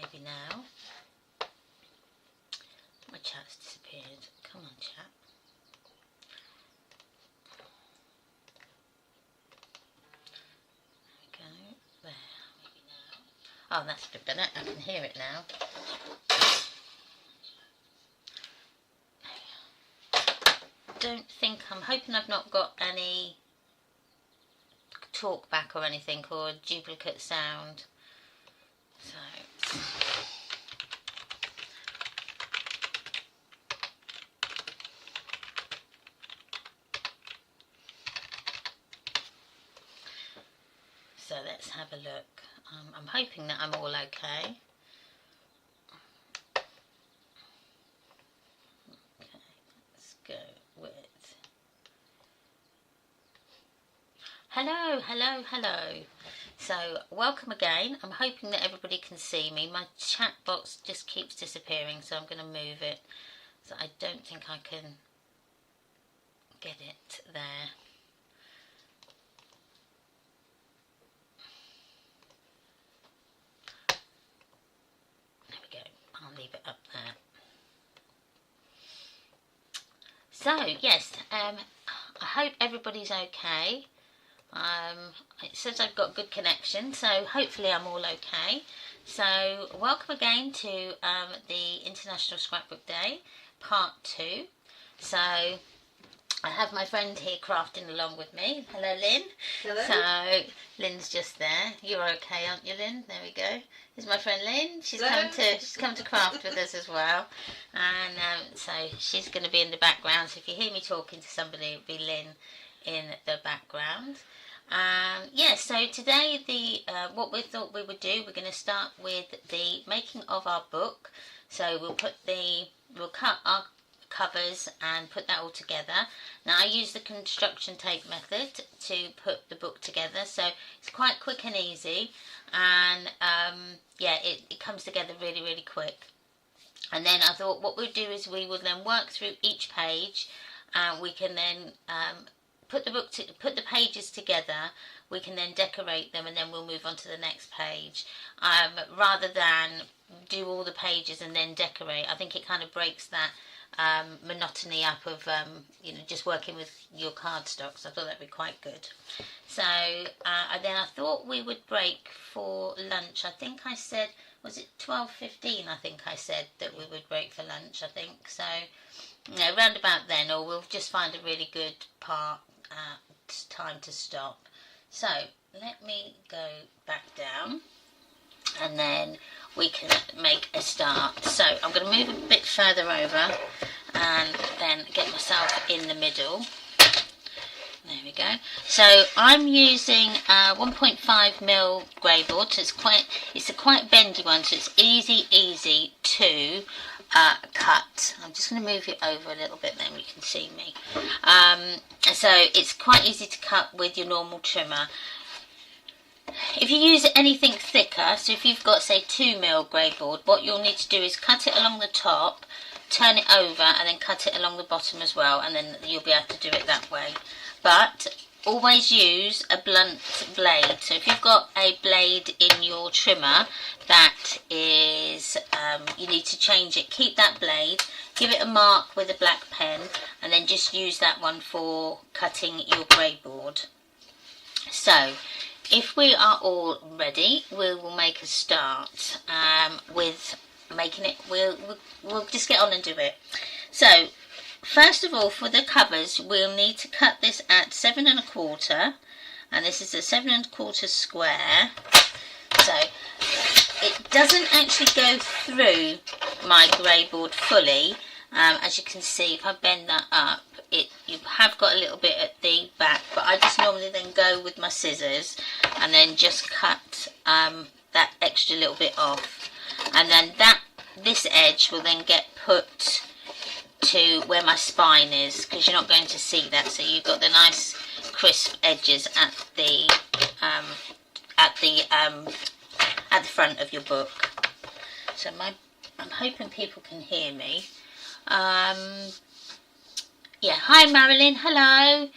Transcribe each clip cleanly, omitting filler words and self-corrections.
maybe now. My chat's disappeared. Come on, chat. There we go. There, maybe now. Oh, that's a bit better. I can hear it now. I'm hoping I've not got any talk back or anything, or duplicate sound. So let's have a look. I'm hoping that I'm all okay. Okay, let's go with... Hello, hello, hello. So, welcome again. I'm hoping that everybody can see me. My chat box just keeps disappearing, so I'm going to move it. So I don't think I can get it there. There we go. I'll leave it up there. So, yes, I hope everybody's okay. It says I've got good connection, so hopefully I'm all okay. So welcome again to the International Scrapbook Day, part 2. So I have my friend here crafting along with me. Hello, Lynn. Hello. So Lynn's just there. You're okay, aren't you, Lynn? There we go. Here's my friend Lynn. She's come to craft with us as well, and so she's going to be in the background. So if you hear me talking to somebody, it'll be Lynn in the background. Yeah, so today what we thought we would do, we're going to start with the making of our book. So we'll cut our covers and put that all together. Now I use the construction tape method to put the book together, so it's quite quick and easy, and yeah, it comes together really, really quick. And then I thought what we'll do is we will then work through each page, and we can then put the pages together. We can then decorate them, and then we'll move on to the next page, rather than do all the pages and then decorate. I think it kind of breaks that monotony up of just working with your cardstock. So I thought that'd be quite good. So then I thought we would break for lunch. I think I said, was it 12:15? I think I said that we would break for lunch. I think so. Yeah, round about then, or we'll just find a really good time to stop. So let me go back down, and then we can make a start. So I'm going to move a bit further over and then get myself in the middle. There we go. So I'm using 1.5mm grey board. So it's a quite bendy one, so it's easy to cut. I'm just going to move it over a little bit, then you can see me. So it's quite easy to cut with your normal trimmer. If you use anything thicker, so if you've got say 2mm grey board, what you'll need to do is cut it along the top, turn it over, and then cut it along the bottom as well, and then you'll be able to do it that way. But always use a blunt blade. So if you've got a blade in your trimmer that is, you need to change it, keep that blade, give it a mark with a black pen, and then just use that one for cutting your grey board. So if we are all ready, we will make a start with making it. We'll just get on and do it. So first of all, for the covers, we'll need to cut this at 7 1/4, and this is a 7 1/4 square. So it doesn't actually go through my grey board fully. As you can see, if I bend that up, you have got a little bit at the back, but I just normally then go with my scissors and then just cut that extra little bit off, and then this edge will then get put to where my spine is, because you're not going to see that, so you've got the nice crisp edges at the front of your book. So I'm hoping people can hear me. Yeah, hi Marilyn, hello.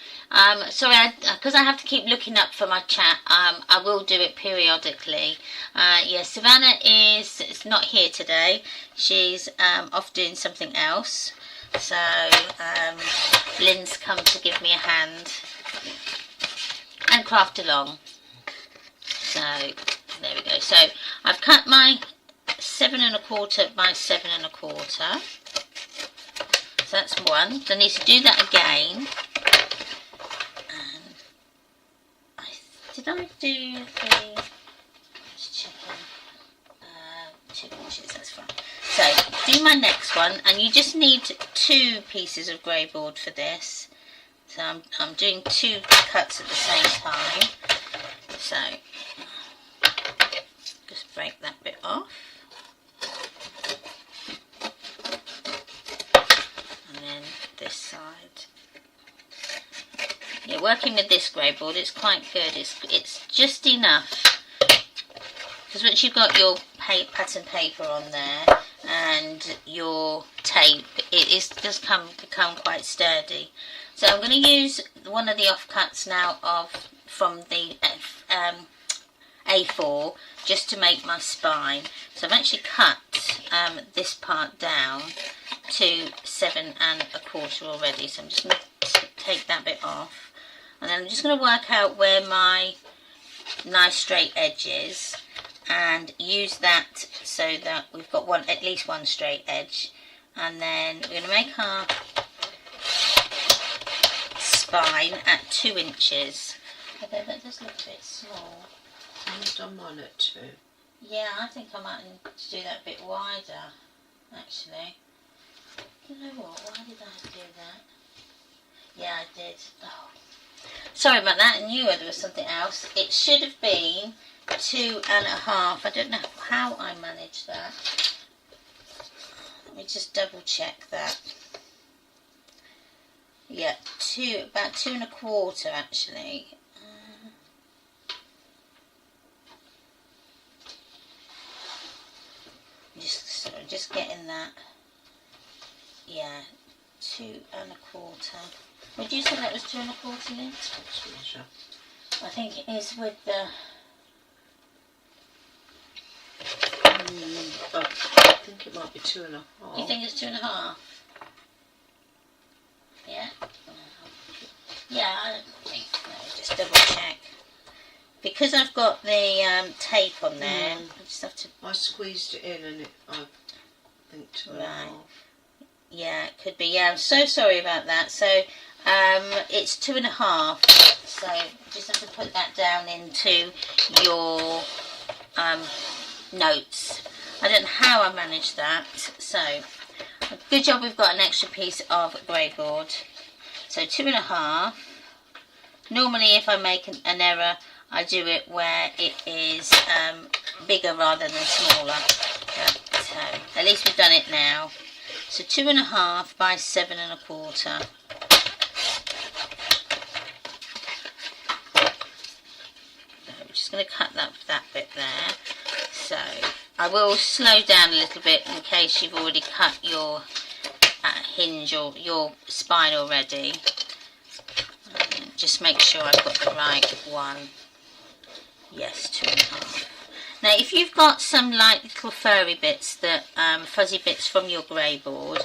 Sorry, because I have to keep looking up for my chat, I will do it periodically. Yeah, Savannah is not here today. She's off doing something else. So, Lynn's come to give me a hand and craft along. So, there we go. So, I've cut my 7 1/4 by 7 1/4. So that's one. So I need to do that again. Did I do the... Just checking. 2 inches, that's fine. So do my next one, and you just need 2 pieces of grey board for this. So I'm doing 2 cuts at the same time. So just break that bit off. This side. Yeah, working with this grey board, it's quite good. It's just enough, because once you've got your pattern paper on there and your tape, it does become quite sturdy. So I'm going to use one of the offcuts now from the A4 just to make my spine. So I've actually cut this part down to 7 1/4 already, so I'm just going to take that bit off, and then I'm just going to work out where my nice straight edge is and use that so that we've got at least one straight edge. And then we're going to make our spine at 2 inches. Okay, that does look a bit small. I've done mine at 2. Yeah, I think I might need to do that a bit wider, actually. You know what? Why did I do that? Yeah, I did. Oh, sorry about that. I knew there was something else. It should have been 2 1/2. I don't know how I managed that. Let me just double check that. Yeah, about 2 1/4 actually. Just getting that. Yeah, 2 1/4. Would you say that was 2 1/4, Lynn? I think it is with the... I think it might be 2 1/2. You think it's 2 1/2? Yeah? Yeah, I think... Let me just double check. Because I've got the tape on there, I just have to... I squeezed it in and I think 2 1/2. Yeah, it could be. Yeah, I'm so sorry about that. So it's 2 1/2. So just have to put that down into your notes. I don't know how I managed that. So good job we've got an extra piece of grey board. So 2 1/2. Normally if I make an error, I do it where it is bigger rather than smaller. So at least we've done it now. So 2 1/2 by 7 1/4. I'm just going to cut that bit there. So I will slow down a little bit in case you've already cut your hinge or your spine already. Just make sure I've got the right one. Yes, 2 1/2. Now, if you've got some like little furry bits, that fuzzy bits from your grey board,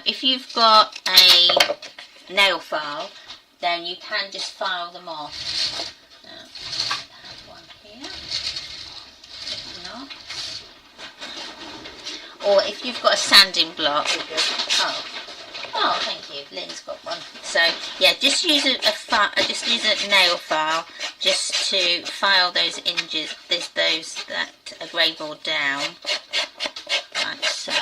if you've got a nail file, then you can just file them off. Now, I have one here. If not, or if you've got a sanding block. Oh, thank you. Lynn's got one. So yeah, just use a nail file just to file those inches, that grey board down, like so.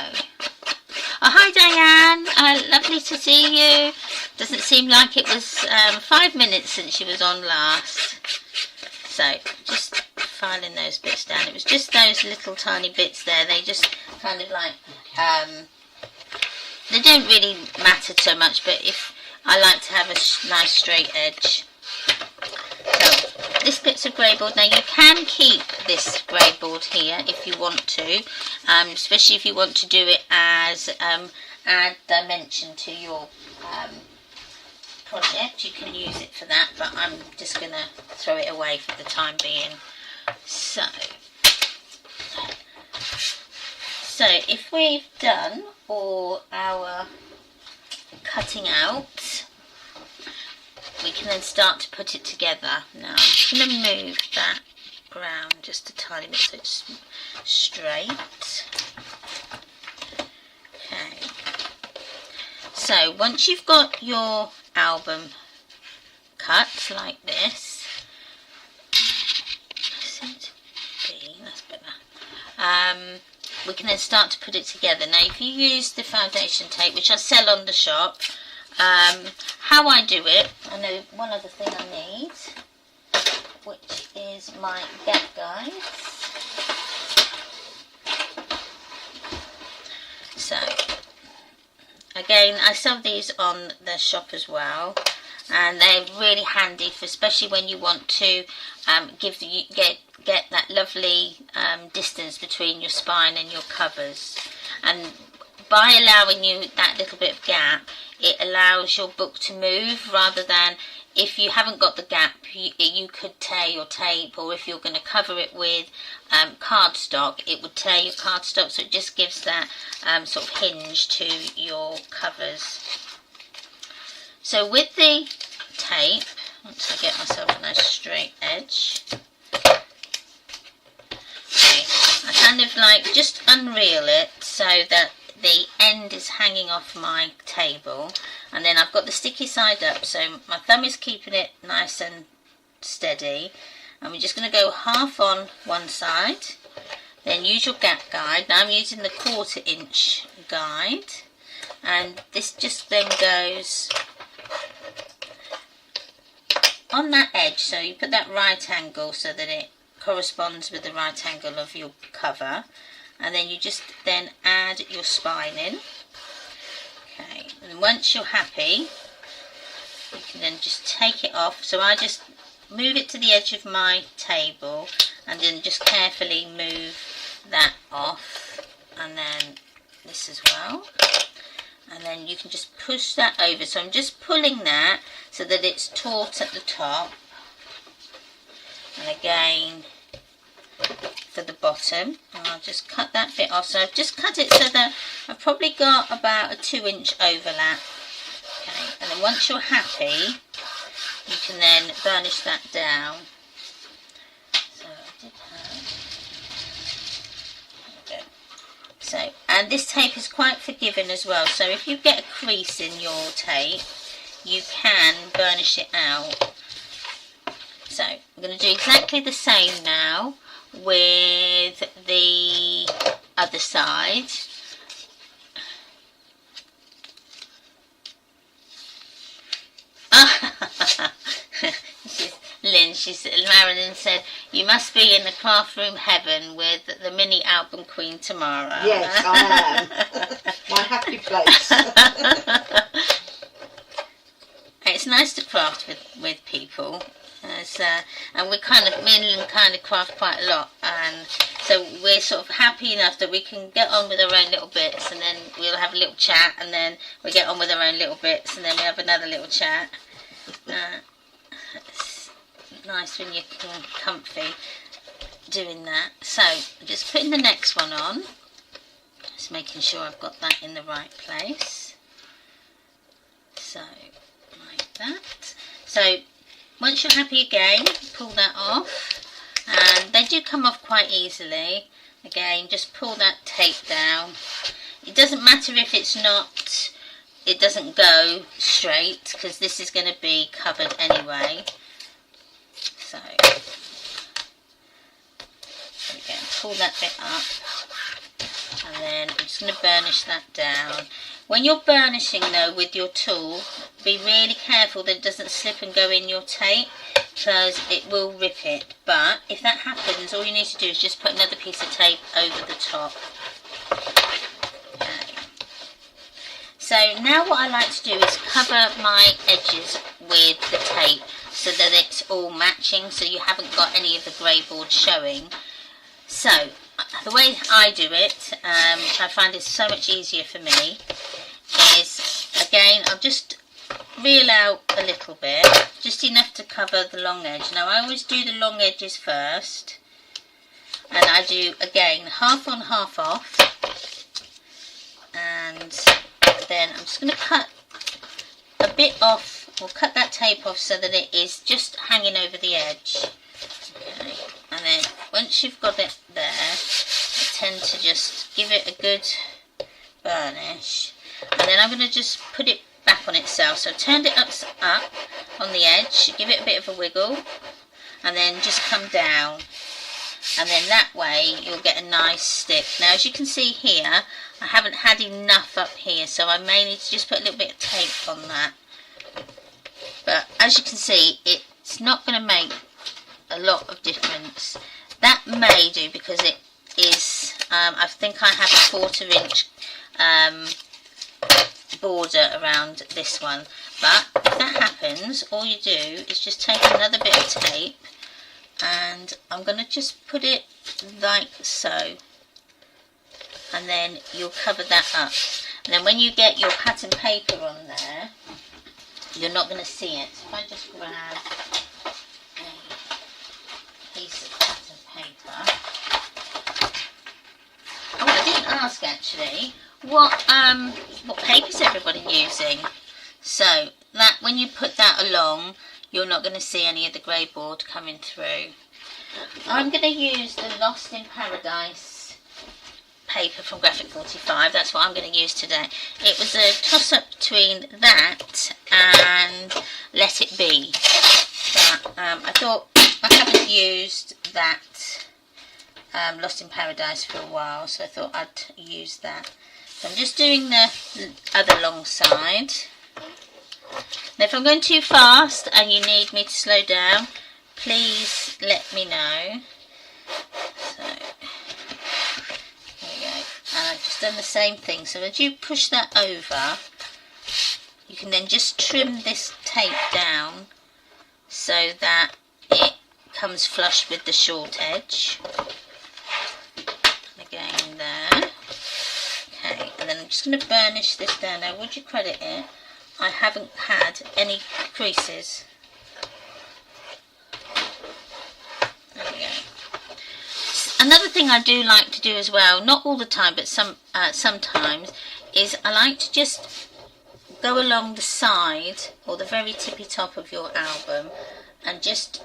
Oh, hi Diane. Lovely to see you. Doesn't seem like it was 5 minutes since you was on last. So just filing those bits down. It was just those little tiny bits there. They just kind of like they don't really matter so much, but if I like to have a nice straight edge. So this bit's of grey board. Now you can keep this grey board here if you want to, especially if you want to do it as add dimension to your project, you can use it for that, but I'm just going to throw it away for the time being. So if we've done all our cutting out, we can then start to put it together. Now I'm just going to move that around just a tiny bit so it's straight. Okay. So once you've got your album cut like this, that's better. We can then start to put it together. Now if you use the foundation tape, which I sell on the shop, how I do it, I know one other thing I need, which is my gap guides. So again, I sell these on the shop as well, and they're really handy for, especially when you want to get that lovely distance between your spine and your covers. And by allowing you that little bit of gap, it allows your book to move, rather than if you haven't got the gap, you could tear your tape, or if you're going to cover it with cardstock, it would tear your cardstock. So it just gives that sort of hinge to your covers. So with the tape, once I get myself a nice straight edge, okay, I kind of like just unreel it so that the end is hanging off my table, and then I've got the sticky side up, so my thumb is keeping it nice and steady, and we're just going to go half on one side, then use your gap guide. Now I'm using the 1/4 inch guide, and this just then goes on that edge, so you put that right angle so that it corresponds with the right angle of your cover, and then you just then add your spine in. Okay, and once you're happy, you can then just take it off. So I just move it to the edge of my table and then just carefully move that off, and then this as well, and then you can just push that over. So I'm just pulling that so that it's taut at the top, and again for the bottom, and I'll just cut that bit off. So I've just cut it so that I've probably got about a 2-inch overlap. Okay, and then once you're happy, you can then burnish that down. So I did have, there we go. So, and this tape is quite forgiving as well, so if you get a crease in your tape, you can burnish it out. So I'm going to do exactly the same now with the other side. Marilyn said, you must be in the craft room heaven with the mini album queen Tamara. Yes, I am. My happy place. It's nice to craft with people. And me and Lynn kind of craft quite a lot, and so we're sort of happy enough that we can get on with our own little bits, and then we'll have a little chat, and then we get on with our own little bits, and then we have another little chat. It's nice when you're comfy doing that. So I'm just putting the next one on, just making sure I've got that in the right place. So like that. So once you're happy again, pull that off, and they do come off quite easily. Again, just pull that tape down. It doesn't matter if it doesn't go straight, because this is going to be covered anyway. So, again, pull that bit up, and then I'm just going to burnish that down. When you're burnishing though with your tool, be really careful that it doesn't slip and go in your tape, because it will rip it. But if that happens, all you need to do is just put another piece of tape over the top. Okay. So now what I like to do is cover my edges with the tape so that it's all matching, so you haven't got any of the grey board showing. So the way I do it, which I find is so much easier for me, is again I'll just reel out a little bit, just enough to cover the long edge. Now I always do the long edges first, and I do again half on, half off, and then I'm just going to cut a bit off, or cut that tape off so that it is just hanging over the edge. Okay. And then once you've got it there, I tend to just give it a good burnish, and then I'm going to just put it back on itself. So turned it up on the edge, give it a bit of a wiggle, and then just come down, and then that way you'll get a nice stick. Now as you can see here, I haven't had enough up here, so I may need to just put a little bit of tape on that. But as you can see, it's not going to make a lot of difference. That may do because it is, I think I have a 1/4 inch border around this one. But if that happens, all you do is just take another bit of tape, and I'm going to just put it like so, and then you'll cover that up. And then when you get your pattern paper on there, you're not going to see it. So if I just grab a piece of pattern paper. Oh, I didn't ask actually, what paper is everybody using? So that when you put that along, you're not going to see any of the grey board coming through. I'm going to use the Lost in Paradise paper from Graphic 45. That's what I'm going to use today. It was a toss-up between that and Let It Be. But I thought, I haven't used that Lost in Paradise for a while, so I thought I'd use that. So I'm just doing the other long side. Now if I'm going too fast and you need me to slow down, please let me know. So there we go. And I've just done the same thing. So as you push that over, you can then just trim this tape down so that it comes flush with the short edge. And again there. Okay, and then I'm just going to burnish this down. Now would you credit it, I haven't had any creases. There we go. Another thing I do like to do as well, not all the time but sometimes, is I like to just go along the side or the very tippy top of your album and just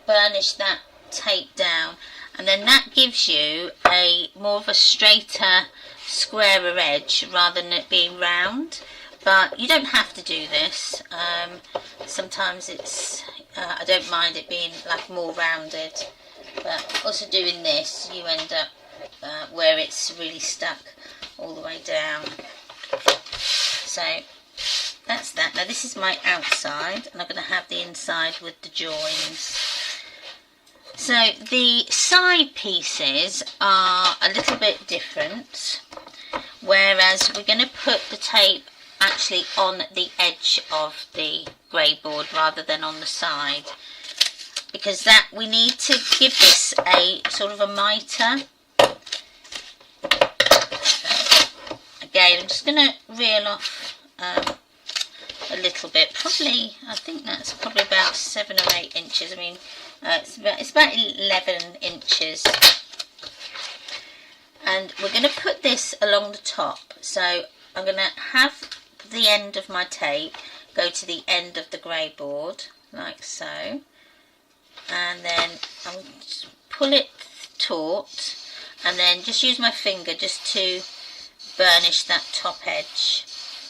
burnish that tape down, and then that gives you a more of a straighter, squarer edge rather than it being round. But you don't have to do this. Sometimes it's I don't mind it being like more rounded, but also doing this you end up where it's really stuck all the way down. So that's that. Now this is my outside, and I'm going to have the inside with the joins. So the side pieces are a little bit different, whereas we're going to put the tape actually on the edge of the grey board rather than on the side, because that we need to give this a sort of a mitre. Again, I'm just going to reel off a little bit, probably, I think that's probably about 7 or 8 inches. I mean, it's about 11 inches. And we're going to put this along the top. So I'm going to have the end of my tape go to the end of the grey board, like so. And then I'll just pull it taut, and then just use my finger just to burnish that top edge,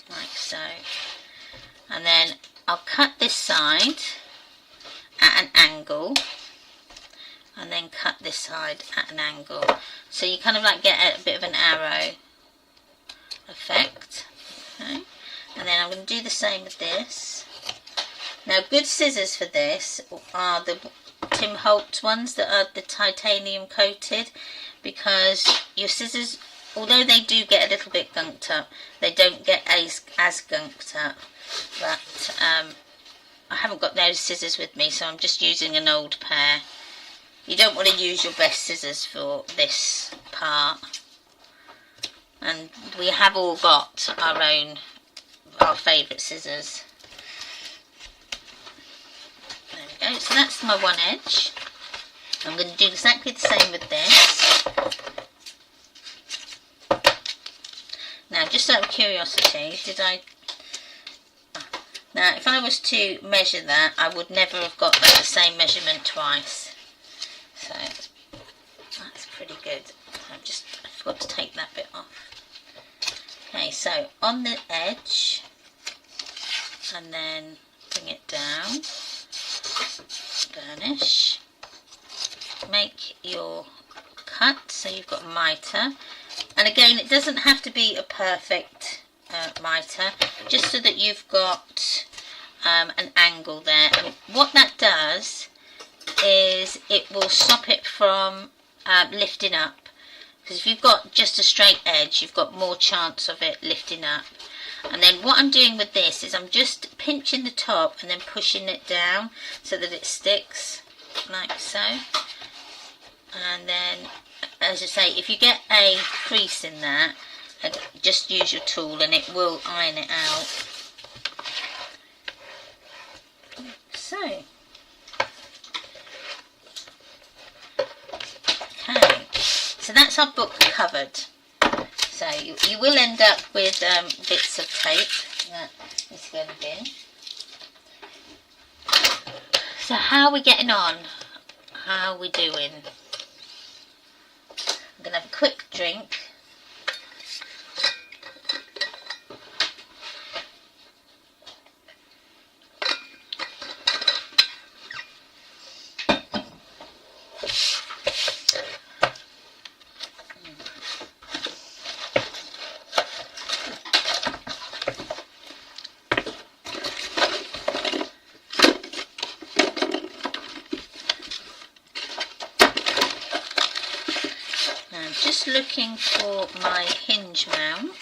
like so. And then I'll cut this side at an angle, and then cut this side at an angle, so you kind of like get a bit of an arrow effect. Okay. And then I'm going to do the same with this. Now good scissors for this are the Tim Holtz ones that are the titanium coated, because your scissors, although they do get a little bit gunked up, they don't get as gunked up. But I haven't got those scissors with me, so I'm just using an old pair. You don't want to use your best scissors for this part. And we have all got our favourite scissors. go. So that's my one edge. I'm going to do exactly the same with this. Now, just out of curiosity, now, if I was to measure that, I would never have got the same measurement twice. So, that's pretty good. I forgot to take that bit off. Okay, so on the edge, and then bring it down, burnish, make your cut, so you've got a mitre. And again, it doesn't have to be a perfect mitre, just so that you've got an angle there. And what that does is it will stop it from lifting up. Because if you've got just a straight edge, you've got more chance of it lifting up. And then what I'm doing with this is I'm just pinching the top and then pushing it down so that it sticks, like so. And then, as I say, if you get a crease in that, just use your tool and it will iron it out. So, okay, so that's our book covered. So you will end up with bits of tape that needs to go in the bin. So how are we getting on? How are we doing? I'm going to have a quick drink. Just looking for my hinge mount,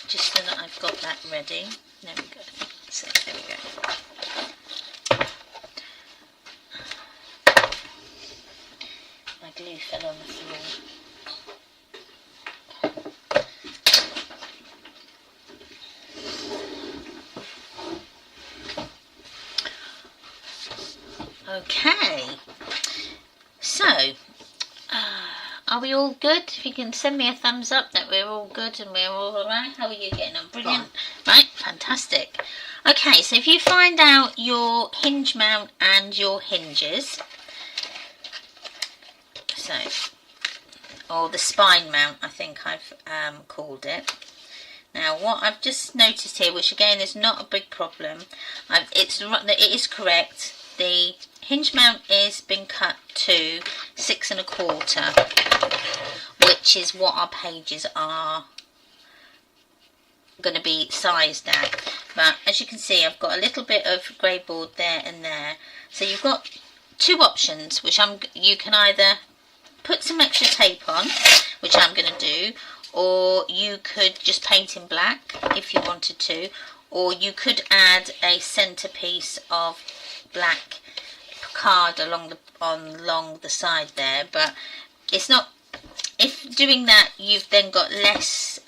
just so that I've got that ready. There we go. So there we go. My glue fell on the floor. Okay, so are we all good? If you can send me a thumbs up that we're all good and we're all alright. How are you getting on? Brilliant. Right, fantastic. Okay, so if you find out your hinge mount and your hinges, so, or the spine mount, I think I've called it. Now, what I've just noticed here, which again is not a big problem, it is correct. The hinge mount is been cut to 6 1/4, which is what our pages are going to be sized at. But as you can see, I've got a little bit of grey board there and there. So you've got two options, which you can either put some extra tape on, which I'm going to do, or you could just paint in black if you wanted to, or you could add a centerpiece of black card along the side there. But it's not, if doing that, you've then got less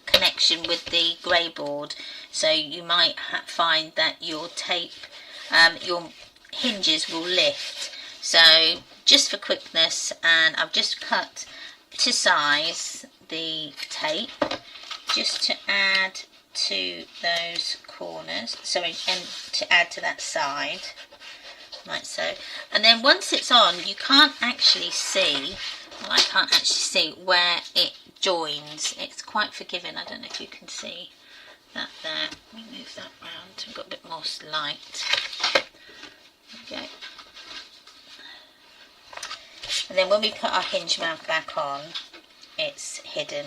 connection with the grey board, so you might find that your tape, your hinges will lift. So just for quickness, and I've just cut to size the tape just to add to those corners, sorry, and to add to that side, like so. And then once it's on, you can't actually see, well, I can't actually see where it joins. It's quite forgiving. I don't know if you can see that there. Let me move that round. I've got a bit more light. Okay. And then when we put our hinge mount back on, it's hidden.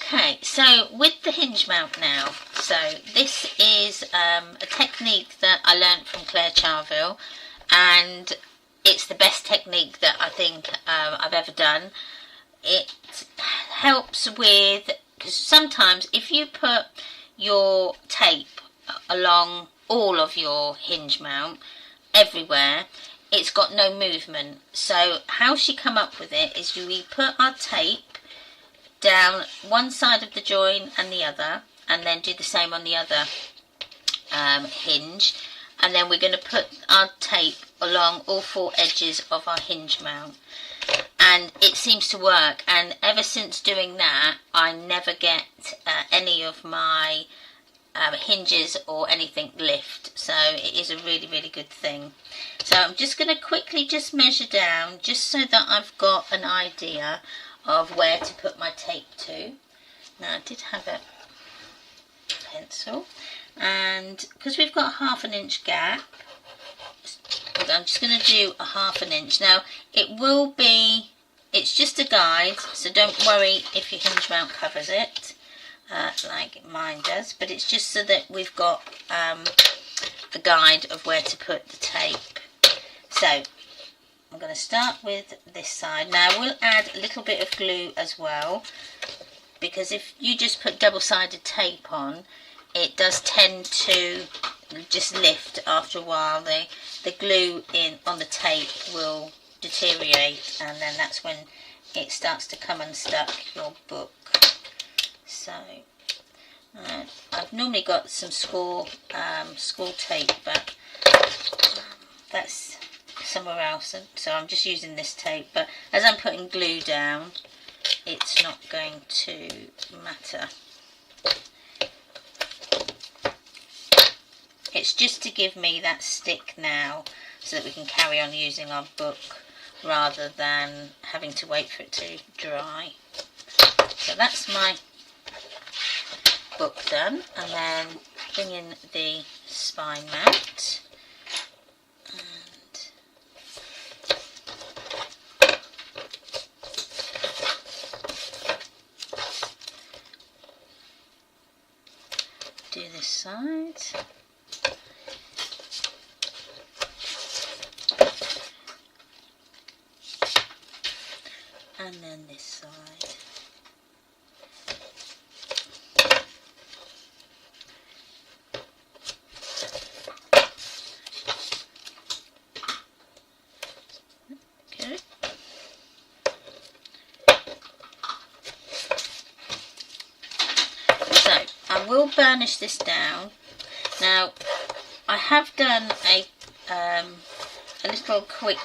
Okay, so with the hinge mount now, so this is a technique that I learnt from Claire Charville, and it's the best technique that I think I've ever done. It helps with, because sometimes if you put your tape along all of your hinge mount everywhere, it's got no movement. So how she come up with it is we put our tape down one side of the join and the other, and then do the same on the other hinge, and then we're going to put our tape along all 4 edges of our hinge mount, and it seems to work. And ever since doing that, I never get any of my hinges or anything lift, so it is a really, really good thing. So I'm just going to quickly just measure down, just so that I've got an idea of where to put my tape to. Now, I did have a pencil, and because we've got a 1/2 inch gap, I'm just going to do a 1/2 inch. Now, it's just a guide, so don't worry if your hinge mount covers it, like mine does, but it's just so that we've got a guide of where to put the tape. So I'm going to start with this side. Now we'll add a little bit of glue as well, because if you just put double-sided tape on, it does tend to just lift after a while. The glue on the tape will deteriorate, and then that's when it starts to come unstuck your book. So I've normally got some school tape, but that's somewhere else, so I'm just using this tape. But as I'm putting glue down, it's not going to matter. It's just to give me that stick now, so that we can carry on using our book rather than having to wait for it to dry. So that's my book done, and then bring in the spine mount, and do this side. And then this side. Okay. So I will burnish this down. Now I have done a little quick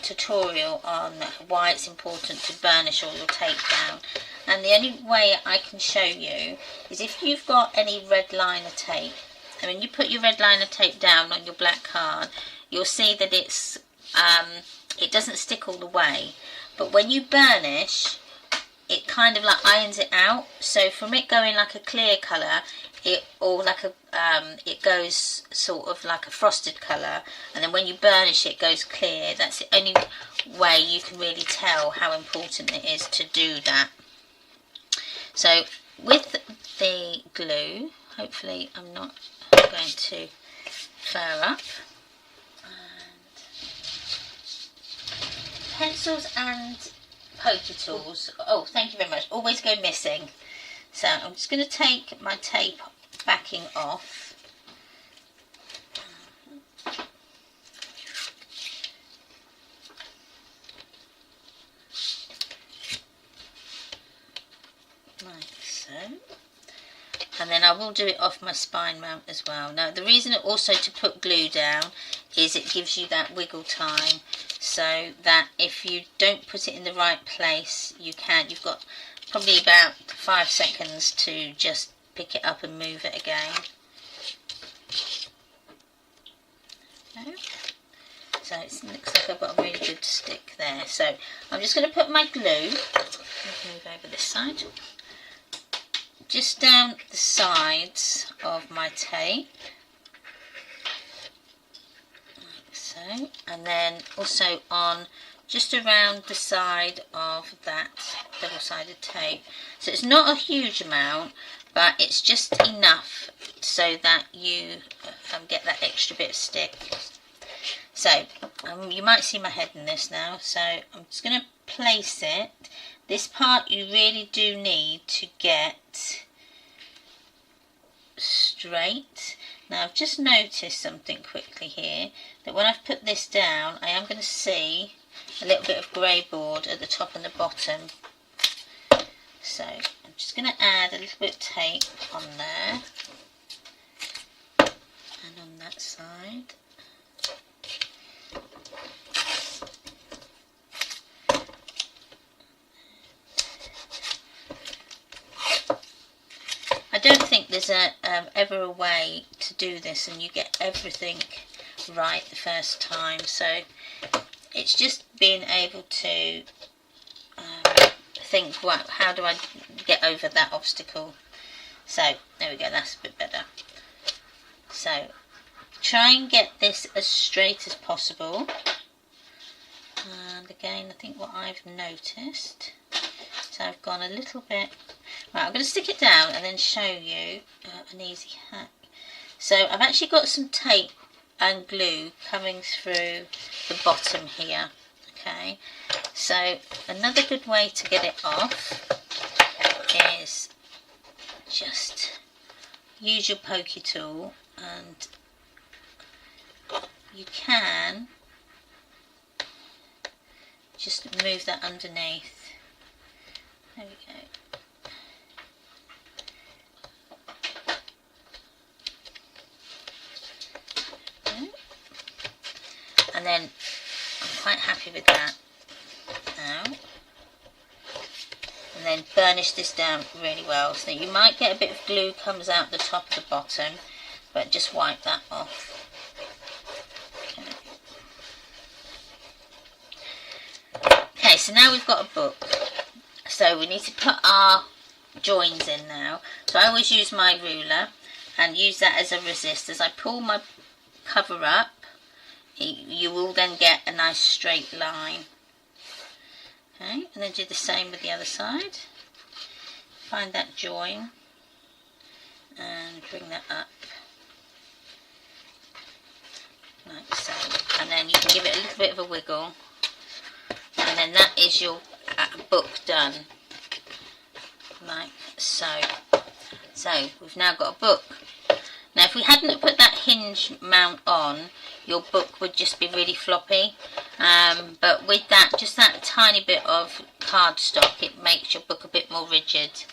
tutorial on why it's important to burnish all your tape down, and the only way I can show you is if you've got any red liner tape. I mean, you put your red liner tape down on your black card, you'll see that it doesn't stick all the way, but when you burnish, it kind of like irons it out. So from it going like a clear colour, it goes sort of like a frosted colour, and then when you burnish it goes clear. That's the only way you can really tell how important it is to do that. So with the glue, hopefully I'm not going to fur up, and pencils and poker tools, oh thank you very much, always go missing. So I'm just going to take my tape backing off. Like so. And then I will do it off my spine mount as well. Now the reason also to put glue down is it gives you that wiggle time, so that if you don't put it in the right place, you've got probably about 5 seconds to just pick it up and move it again. Okay. So it looks like I've got a really good stick there. So I'm just going to put my glue, move over this side, just down the sides of my tape, like so, and then also on just around the side of that double-sided tape. So it's not a huge amount, but it's just enough so that you get that extra bit of stick. So you might see my head in this now, so I'm just going to place it. This part you really do need to get straight. Now I've just noticed something quickly here, that when I've put this down, I am going to see a little bit of grey board at the top and the bottom. So I'm just going to add a little bit of tape on there and on that side. I don't think there's ever a way to do this and you get everything right the first time, so it's just being able to think, well, how do I get over that obstacle? So there we go, that's a bit better. So try and get this as straight as possible, and again I think what I've noticed, so I've gone a little bit. Right, I'm going to stick it down and then show you an easy hack. So I've actually got some tape and glue coming through the bottom here. Okay, so another good way to get it off is just use your pokey tool, and you can just move that underneath. There we go. And then I'm quite happy with that now. And then burnish this down really well. So you might get a bit of glue comes out the top of the bottom, but just wipe that off. Okay, so now we've got a book. So we need to put our joins in now. So I always use my ruler and use that as a resist. As I pull my cover up, you will then get a nice straight line. Okay, and then do the same with the other side. Find that join and bring that up like so, and then you can give it a little bit of a wiggle, and then that is your book done, like so. So we've now got a book. Now if we hadn't put that hinge mount on, your book would just be really floppy, but with that, just that tiny bit of cardstock, it makes your book a bit more rigid.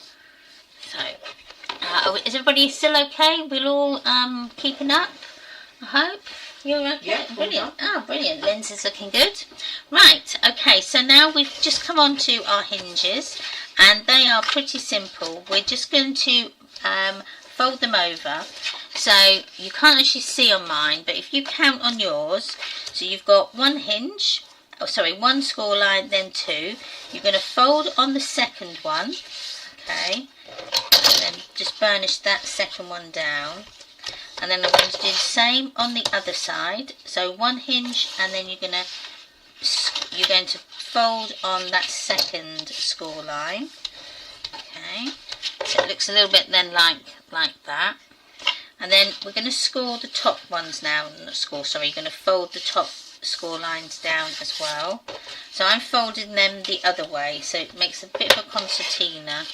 So is everybody still okay? We're all keeping up, I hope. You're okay? Yeah, brilliant. Oh, brilliant. Lens is looking good. Right, okay, so now we've just come on to our hinges, and they are pretty simple. We're just going to fold them over. So you can't actually see on mine, but if you count on yours, so you've got one hinge, oh sorry, one score line, then two. You're going to fold on the second one, okay, and then just burnish that second one down. And then I'm going to do the same on the other side. So one hinge, and then you're going to fold on that second score line. Okay, so it looks a little bit then like that. And then we're going to score the top ones now. Not score, sorry. You're going to fold the top score lines down as well. So I'm folding them the other way, so it makes a bit of a concertina.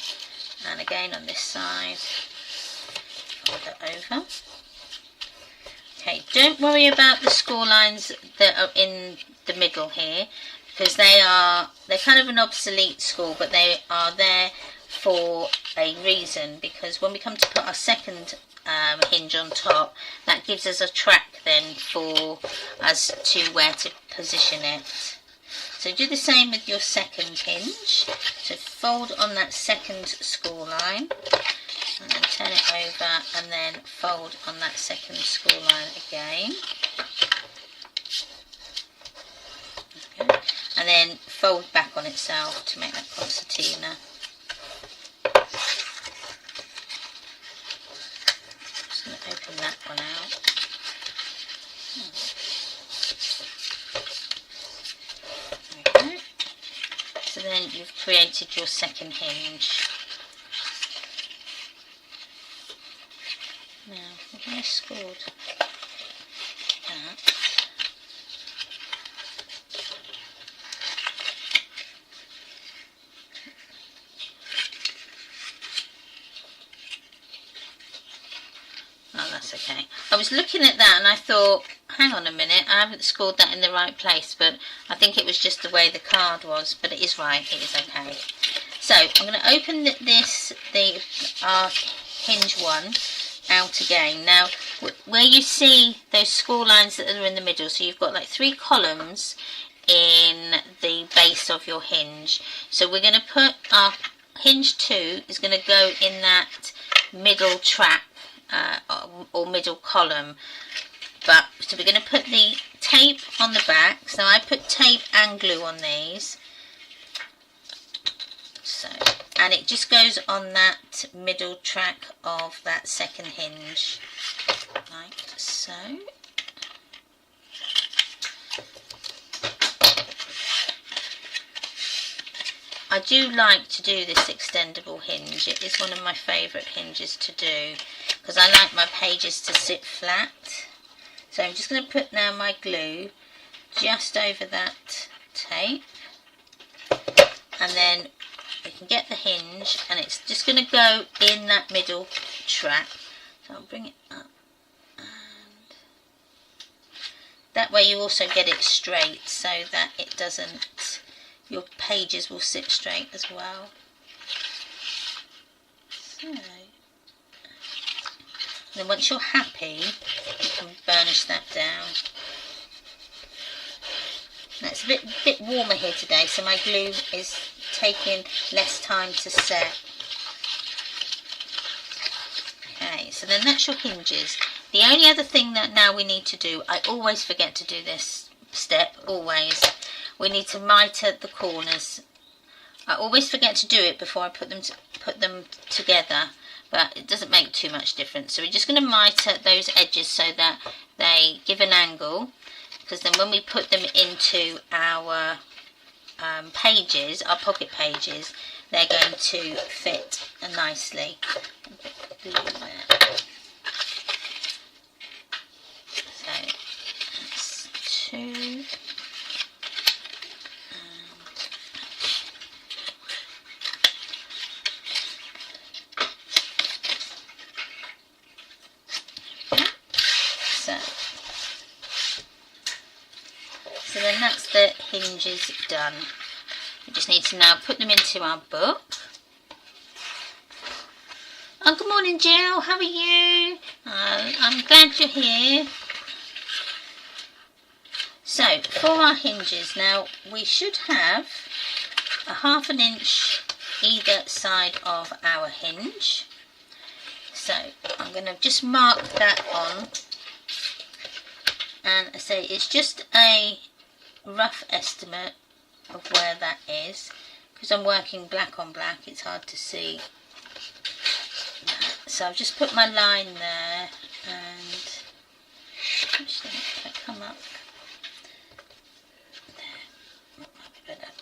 And again on this side, fold it over. Okay, don't worry about the score lines that are in the middle here, because they're kind of an obsolete score, but they are there for a reason, because when we come to put our second hinge on top, that gives us a track then for us to where to position it. So do the same with your second hinge. So fold on that second score line, and then turn it over, and then fold on that second score line again. Okay. And then fold back on itself to make that concertina. Just going to open that one out. There we go. So then you've created your second hinge. Now, we're going to scored that. Oh, that's okay. I was looking at that and I thought, hang on a minute, I haven't scored that in the right place, but I think it was just the way the card was, but it is right, it is okay. So I'm going to open our hinge one out again. Now where you see those score lines that are in the middle, so you've got like 3 columns in the base of your hinge. So we're going to put our hinge 2 is going to go in that middle trap or middle column. But so we're going to put the tape on the back. So I put tape and glue on these. So, and it just goes on that middle track of that second hinge, like so. I do like to do this extendable hinge. It is one of my favourite hinges to do because I like my pages to sit flat. So I'm just going to put now my glue just over that tape, and then you can get the hinge, and it's just going to go in that middle track. So I'll bring it up, and that way you also get it straight so that it doesn't, your pages will sit straight as well. So, and then once you're happy, you can burnish that down. Now it's a bit warmer here today, so my glue is taking less time to set. Okay, so then that's your hinges. The only other thing that now we need to do, I always forget to do this step, always. We need to mitre the corners. I always forget to do it before I put them together, but it doesn't make too much difference. So we're just going to mitre those edges so that they give an angle, because then when we put them into our pages, our pocket pages, they're going to fit nicely. So that's 2. So then that's the hinges done. We just need to now put them into our book. Oh, good morning, Jill. How are you? I'm glad you're here. So for our hinges now, we should have a 1/2 inch either side of our hinge. So I'm going to just mark that on, and I say it's just a rough estimate of where that is, because I'm working black on black, it's hard to see that. So I've just put my line there, and actually if I come up there, that might be better.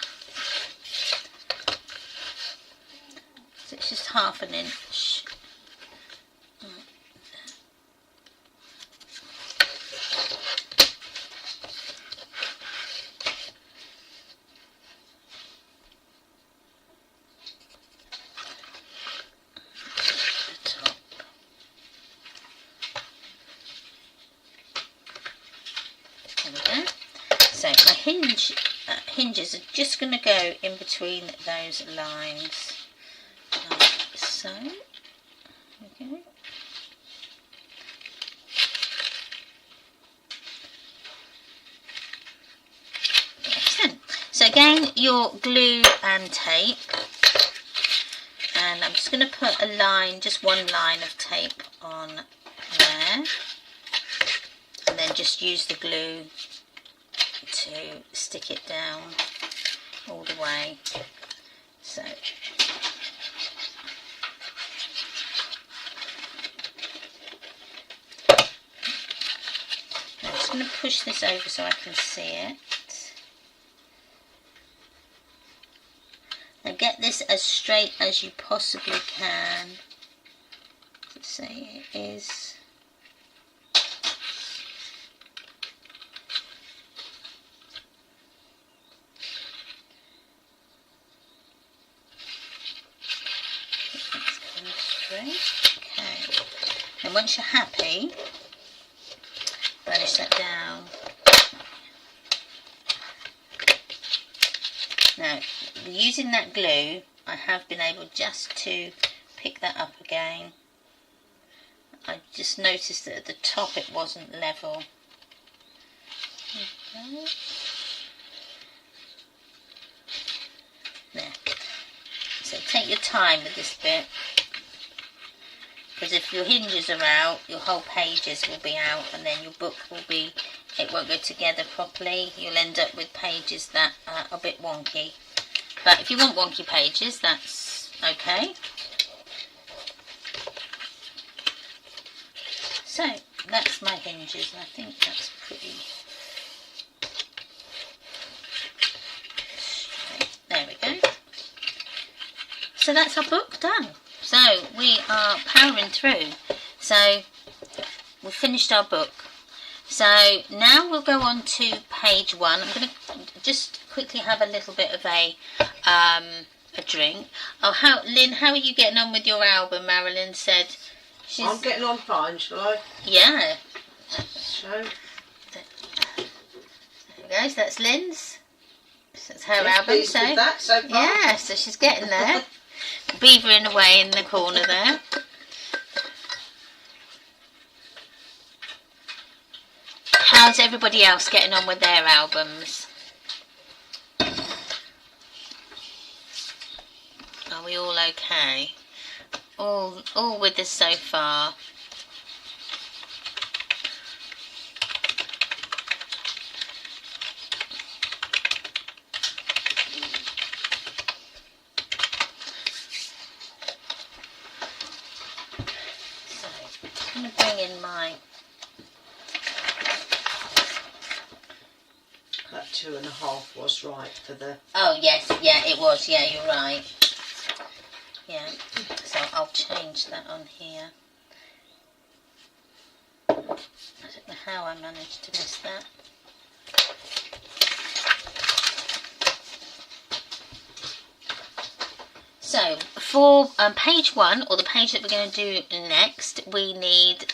So it's just 1/2 inch. So my hinges are just going to go in between those lines, like so. Okay. Excellent. So again, your glue and tape, and I'm just going to put a line, just one line of tape on there, and then just use the glue to stick it down all the way. So I'm just going to push this over so I can see it, and get this as straight as you possibly can. Let's say it is. Okay, and once you're happy, burnish that down. Now, using that glue, I have been able just to pick that up again. I just noticed that at the top it wasn't level. Okay. There. So take your time with this bit, because if your hinges are out, your whole pages will be out, and then your book will be, it won't go together properly. You'll end up with pages that are a bit wonky. But if you want wonky pages, that's okay. So that's my hinges, and I think that's pretty straight. There we go. So that's our book done. So we are powering through. So we've finished our book. So now we'll go on to page 1. I'm going to just quickly have a little bit of a drink. Oh, Lynn, how are you getting on with your album? Marilyn said. I'm getting on fine, shall I? Yeah. So. There we go. So that's Lynn's. That's her Yeah, album. pleased with that so far. Yeah, so she's getting there. Beavering away in the corner there. How's everybody else getting on with their albums? Are we all okay? All with us so far. So I'm going to bring in my. That 2.5 was right for the. Oh yes, yeah, it was. Yeah, you're right. Yeah, so I'll change that on here. I don't know how I managed to miss that. So for page 1, or the page that we're going to do next, we need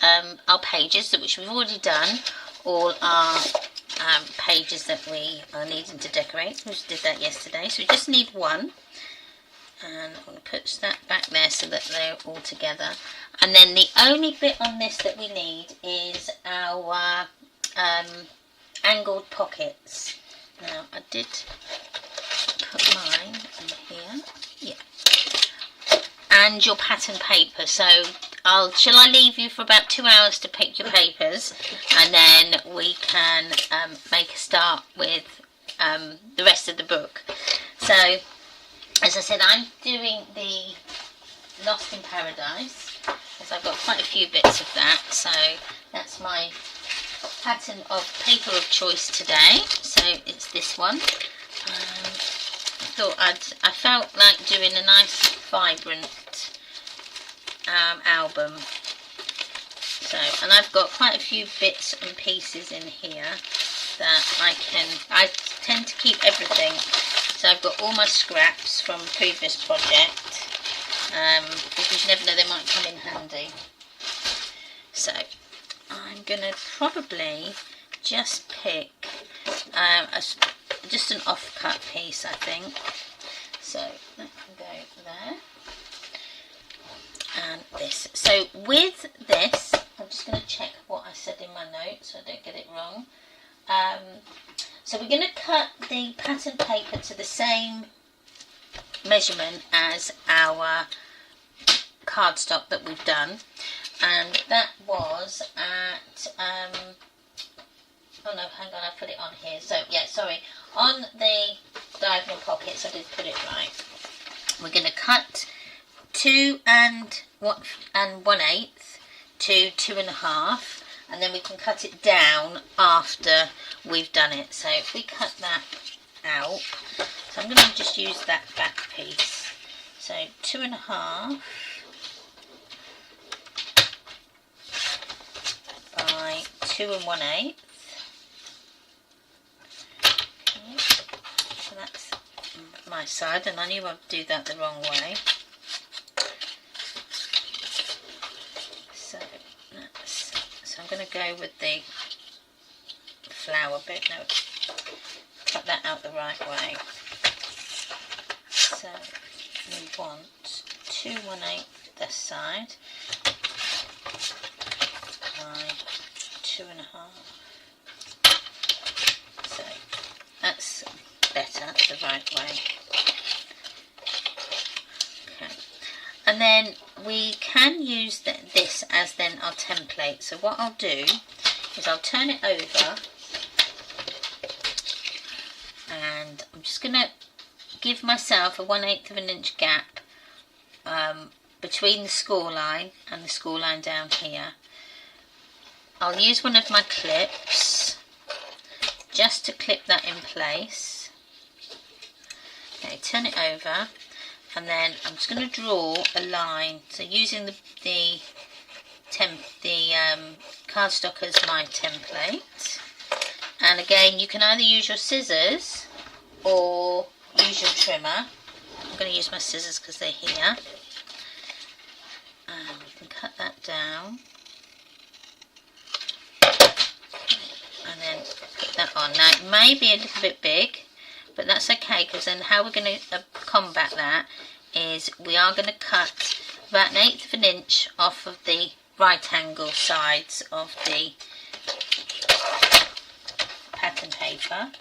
our pages, which we've already done. All our pages that we are needing to decorate. We just did that yesterday, so we just need one. And I'm going to put that back there so that they're all together. And then the only bit on this that we need is our angled pockets. Now I did put mine in here. Yeah. And your pattern paper. So shall I leave you for about 2 hours to pick your papers, and then we can make a start with the rest of the book. So as I said, I'm doing the Lost in Paradise, because I've got quite a few bits of that. So that's my pattern of paper of choice today. So it's this one. I felt like doing a nice vibrant album. So, and I've got quite a few bits and pieces in here that I tend to keep everything. So I've got all my scraps from previous project, because you never know, they might come in handy. So I'm going to probably just pick just an off-cut piece, I think. So that can go there. And this. So with this, I'm just going to check what I said in my notes so I don't get it wrong. So we're going to cut the pattern paper to the same measurement as our cardstock that we've done, and that was at oh no, hang on, I put it on here. So yeah, sorry, on the diagonal pockets I did put it right. We're going to cut 2 1/8 to 2.5, and then we can cut it down after we've done it. So if we cut that out, so I'm going to just use that back piece. So 2.5 by 2 1/8. Okay. So that's my side, and I knew I'd do that the wrong way. So I'm going to go with the flower bit. No, cut that out the right way. So we want 2 1/8 this side by 2.5. So that's better, that's the right way. Okay. And then we can use this as then our template. So what I'll do is I'll turn it over and I'm just going to give myself a 1/8 of an inch gap between the score line and the score line down here. I'll use one of my clips just to clip that in place. Okay, turn it over, and then I'm just going to draw a line. So using the cardstock as my template, and again you can either use your scissors or use your trimmer. I'm going to use my scissors because they're here, and you can cut that down and then put that on. Now it may be a little bit big, but that's okay, because then how we're going to combat that is we are going to cut about 1/8 of an inch off of the right angle sides of the pattern paper.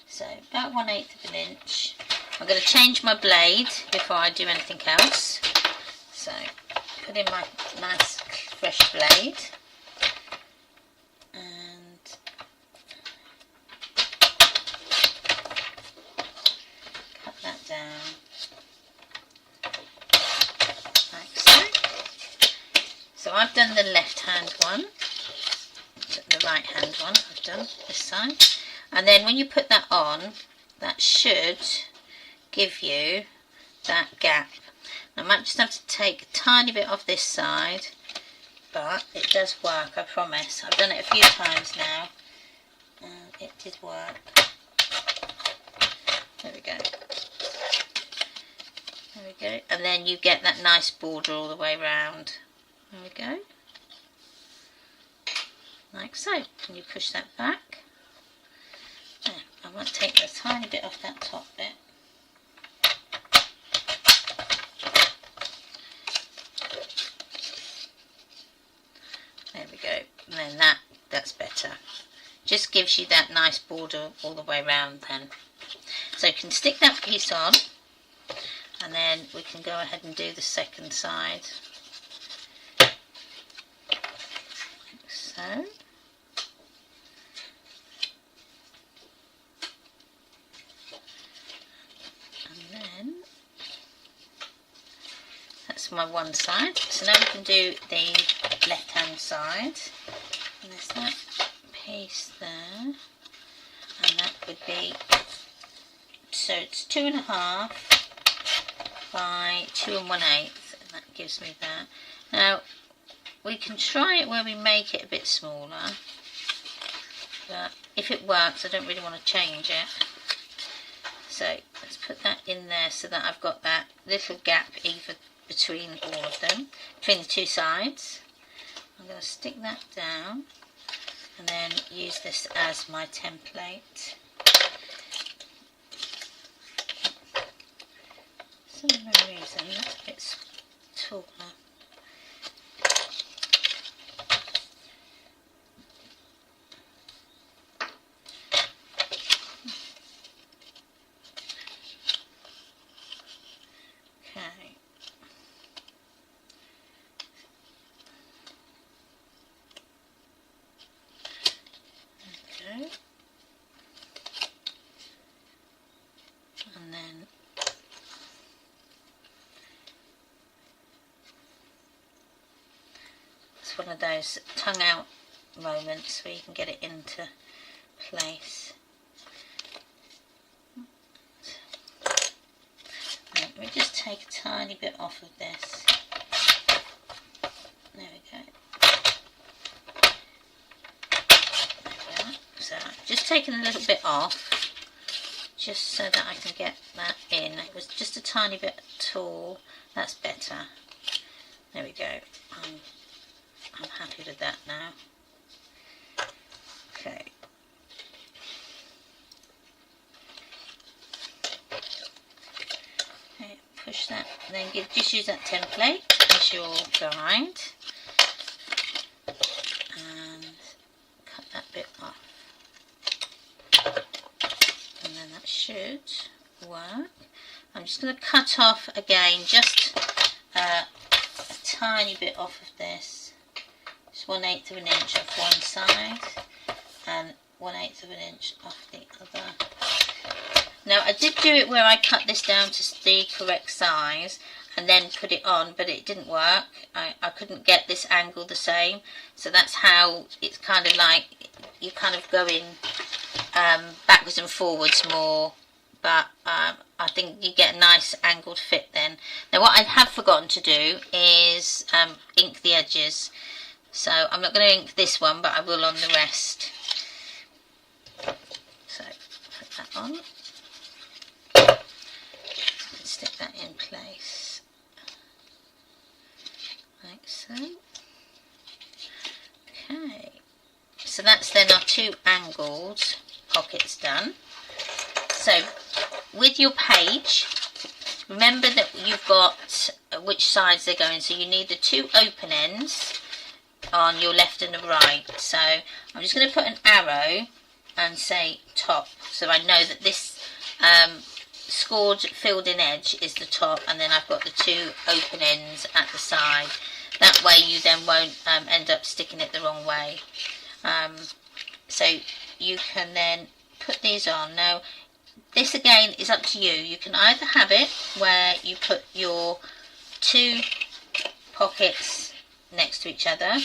So about 1/8 of an inch. I'm going to change my blade before I do anything else. So put in my nice fresh blade and cut that down like so. So I've done the left hand one, the right hand one I've done this side, and then when you put that on, that should give you that gap. I might just have to take a tiny bit off this side, but it does work, I promise. I've done it a few times now and it did work. There we go. There we go. And then you get that nice border all the way round. There we go. Like so. And you push that back. There. I might take a tiny bit off that top bit. There we go, and then that's better. Just gives you that nice border all the way around then. So you can stick that piece on, and then we can go ahead and do the second side. Like so. And then that's my one side. So now we can do the left hand side, and there's that piece there, and that would be, so it's 2.5 by 2 1/8, and that gives me that. Now we can try it where we make it a bit smaller, but if it works I don't really want to change it. So let's put that in there so that I've got that little gap even between all of them, between the two sides. I'm going to stick that down and then use this as my template. For some reason that's a bit taller. And then it's one of those tongue out moments where you can get it into place. Let me just take a tiny bit off of this. There we go. So just taking a little bit off, just so that I can get that in. It was just a tiny bit tall. That's better. There we go. I'm happy with that now. Okay. Okay, push that And then just use that template as your guide. And cut that bit off. And then that should work. I'm just going to cut off again just a tiny bit off of this. Just 1/8 of an inch off one side and 1/8 of an inch off the other. Now I did do it where I cut this down to the correct size and then put it on, but it didn't work. I couldn't get this angle the same, so that's how it's kind of like you kind of going backwards and forwards more, but I think you get a nice angled fit then. Now what I have forgotten to do is ink the edges, so I'm not going to ink this one, but I will on the rest. So put that on. Stick that in place like so. Okay, so that's then our 2 angled pockets done. So with your page, remember that you've got which sides they're going, so you need the 2 open ends on your left and the right. So I'm just going to put an arrow and say top, so I know that this scored filled in edge is the top, and then I've got the 2 open ends at the side. That way you then won't end up sticking it the wrong way. So you can then put these on. Now this again is up to you. You can either have it where you put your 2 pockets next to each other,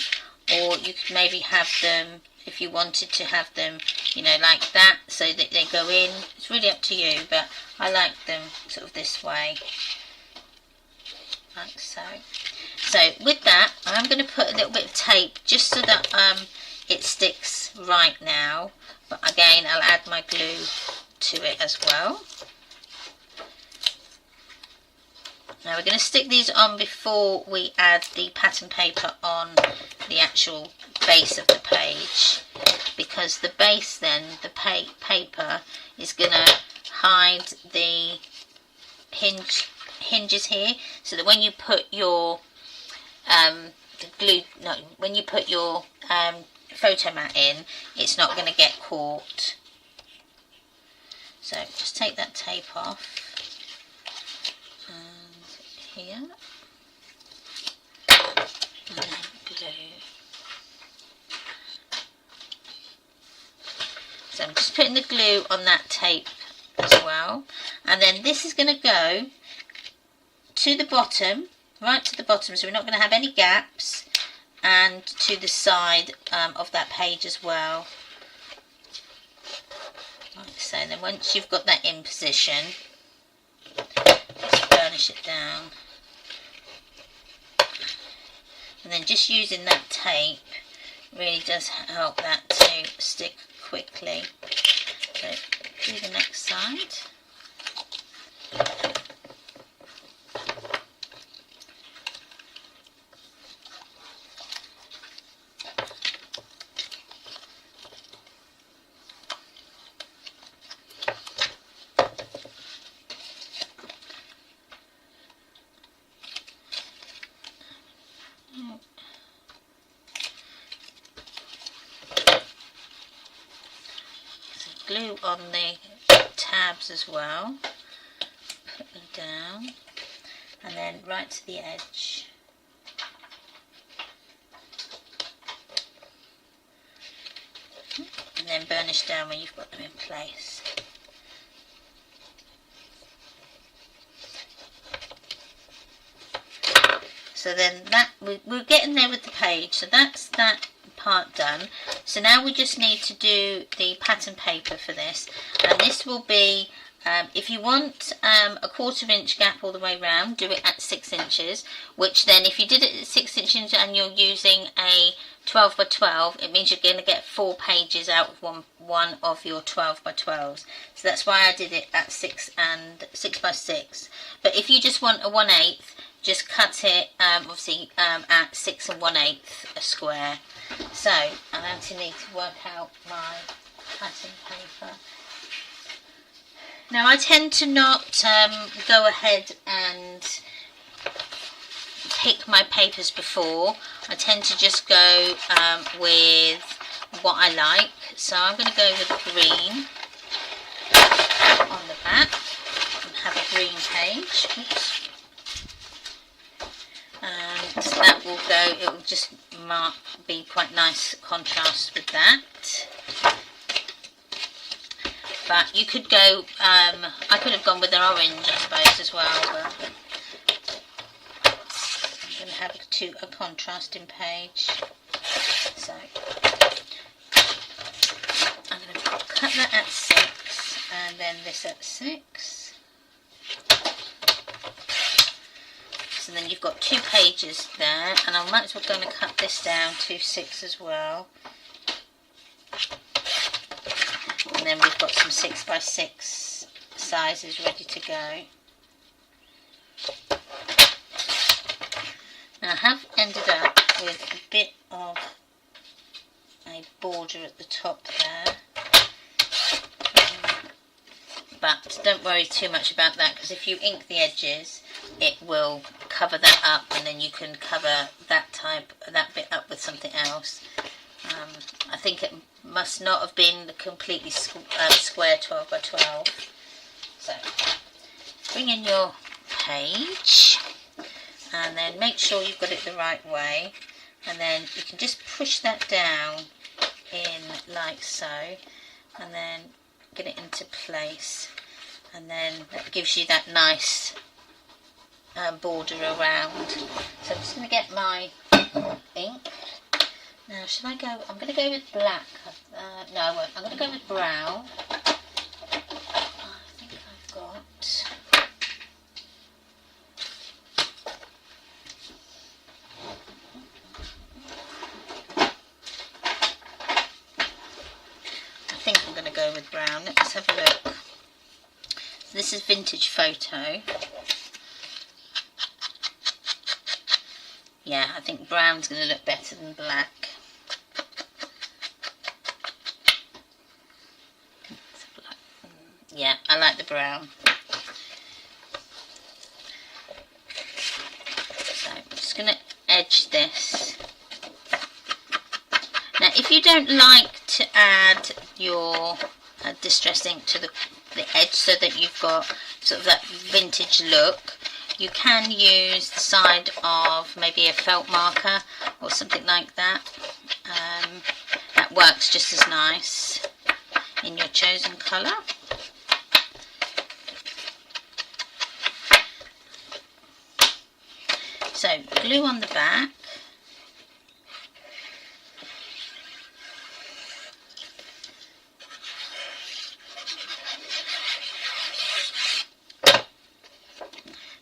or you could maybe have them, if you wanted to have them, you know, like that, so that they go in. It's really up to you, but I like them sort of this way, like so. So with that, I'm going to put a little bit of tape just so that it sticks right now, but again I'll add my glue to it as well. Now we're going to stick these on before we add the pattern paper on the actual base of the page, because the base then, the paper, is going to hide the hinges here, so that when you put your when you put your photo mat in, it's not going to get caught. So just take that tape off, and here, and then glue. So I'm just putting the glue on that tape as well, and then this is going to go to the bottom, right to the bottom, so we're not going to have any gaps, and to the side of that page as well. Like so, then once you've got that in position, just burnish it down, and then just using that tape really does help that to stick quickly. So do the next side. Glue on the tabs as well, put them down, and then right to the edge. And then burnish down when you've got them in place. So then that, we're getting there with the page, so that's that part done. So now we just need to do the pattern paper for this, and this will be, if you want a 1/4 inch gap all the way around, do it at 6 inches, which then if you did it at 6 inches and you're using a 12 by 12, it means you're going to get 4 pages out of one of your 12 by 12s. So that's why I did it at 6 by 6. But if you just want a 1/8, just cut it obviously at 6 1/8 a square. So I actually need to work out my pattern paper. Now I tend to not go ahead and pick my papers before. I tend to just go with what I like. So I'm going to go with green on the back and have a green page. Oops. And that will go, it will just be quite nice contrast with that. But you could go, I could have gone with an orange I suppose as well, but I'm going to have a contrasting page. So I'm going to cut that at 6 and then this at 6. So then you've got 2 pages there, and I might as well going to cut this down to 6 as well. And then we've got some 6x6 sizes ready to go. Now I have ended up with a bit of a border at the top there. But don't worry too much about that, because if you ink the edges it will cover that up, and then you can cover that bit up with something else. I think it must not have been the completely square 12 by 12. So bring in your page and then make sure you've got it the right way, and then you can just push that down in like so, and then get it into place, and then that gives you that nice border around. So I'm just going to get my ink. Now should I go, I'm going to go with black, no I won't, I'm going to go with brown. I think I've got, I think I'm going to go with brown. Let's have a look. So this is Vintage Photo. Yeah, I think brown's going to look better than black. Yeah, I like the brown. So I'm just going to edge this. Now if you don't like to add your distress ink to the edge so that you've got sort of that vintage look, you can use the side of maybe a felt marker or something like that. That works just as nice in your chosen colour. So glue on the back.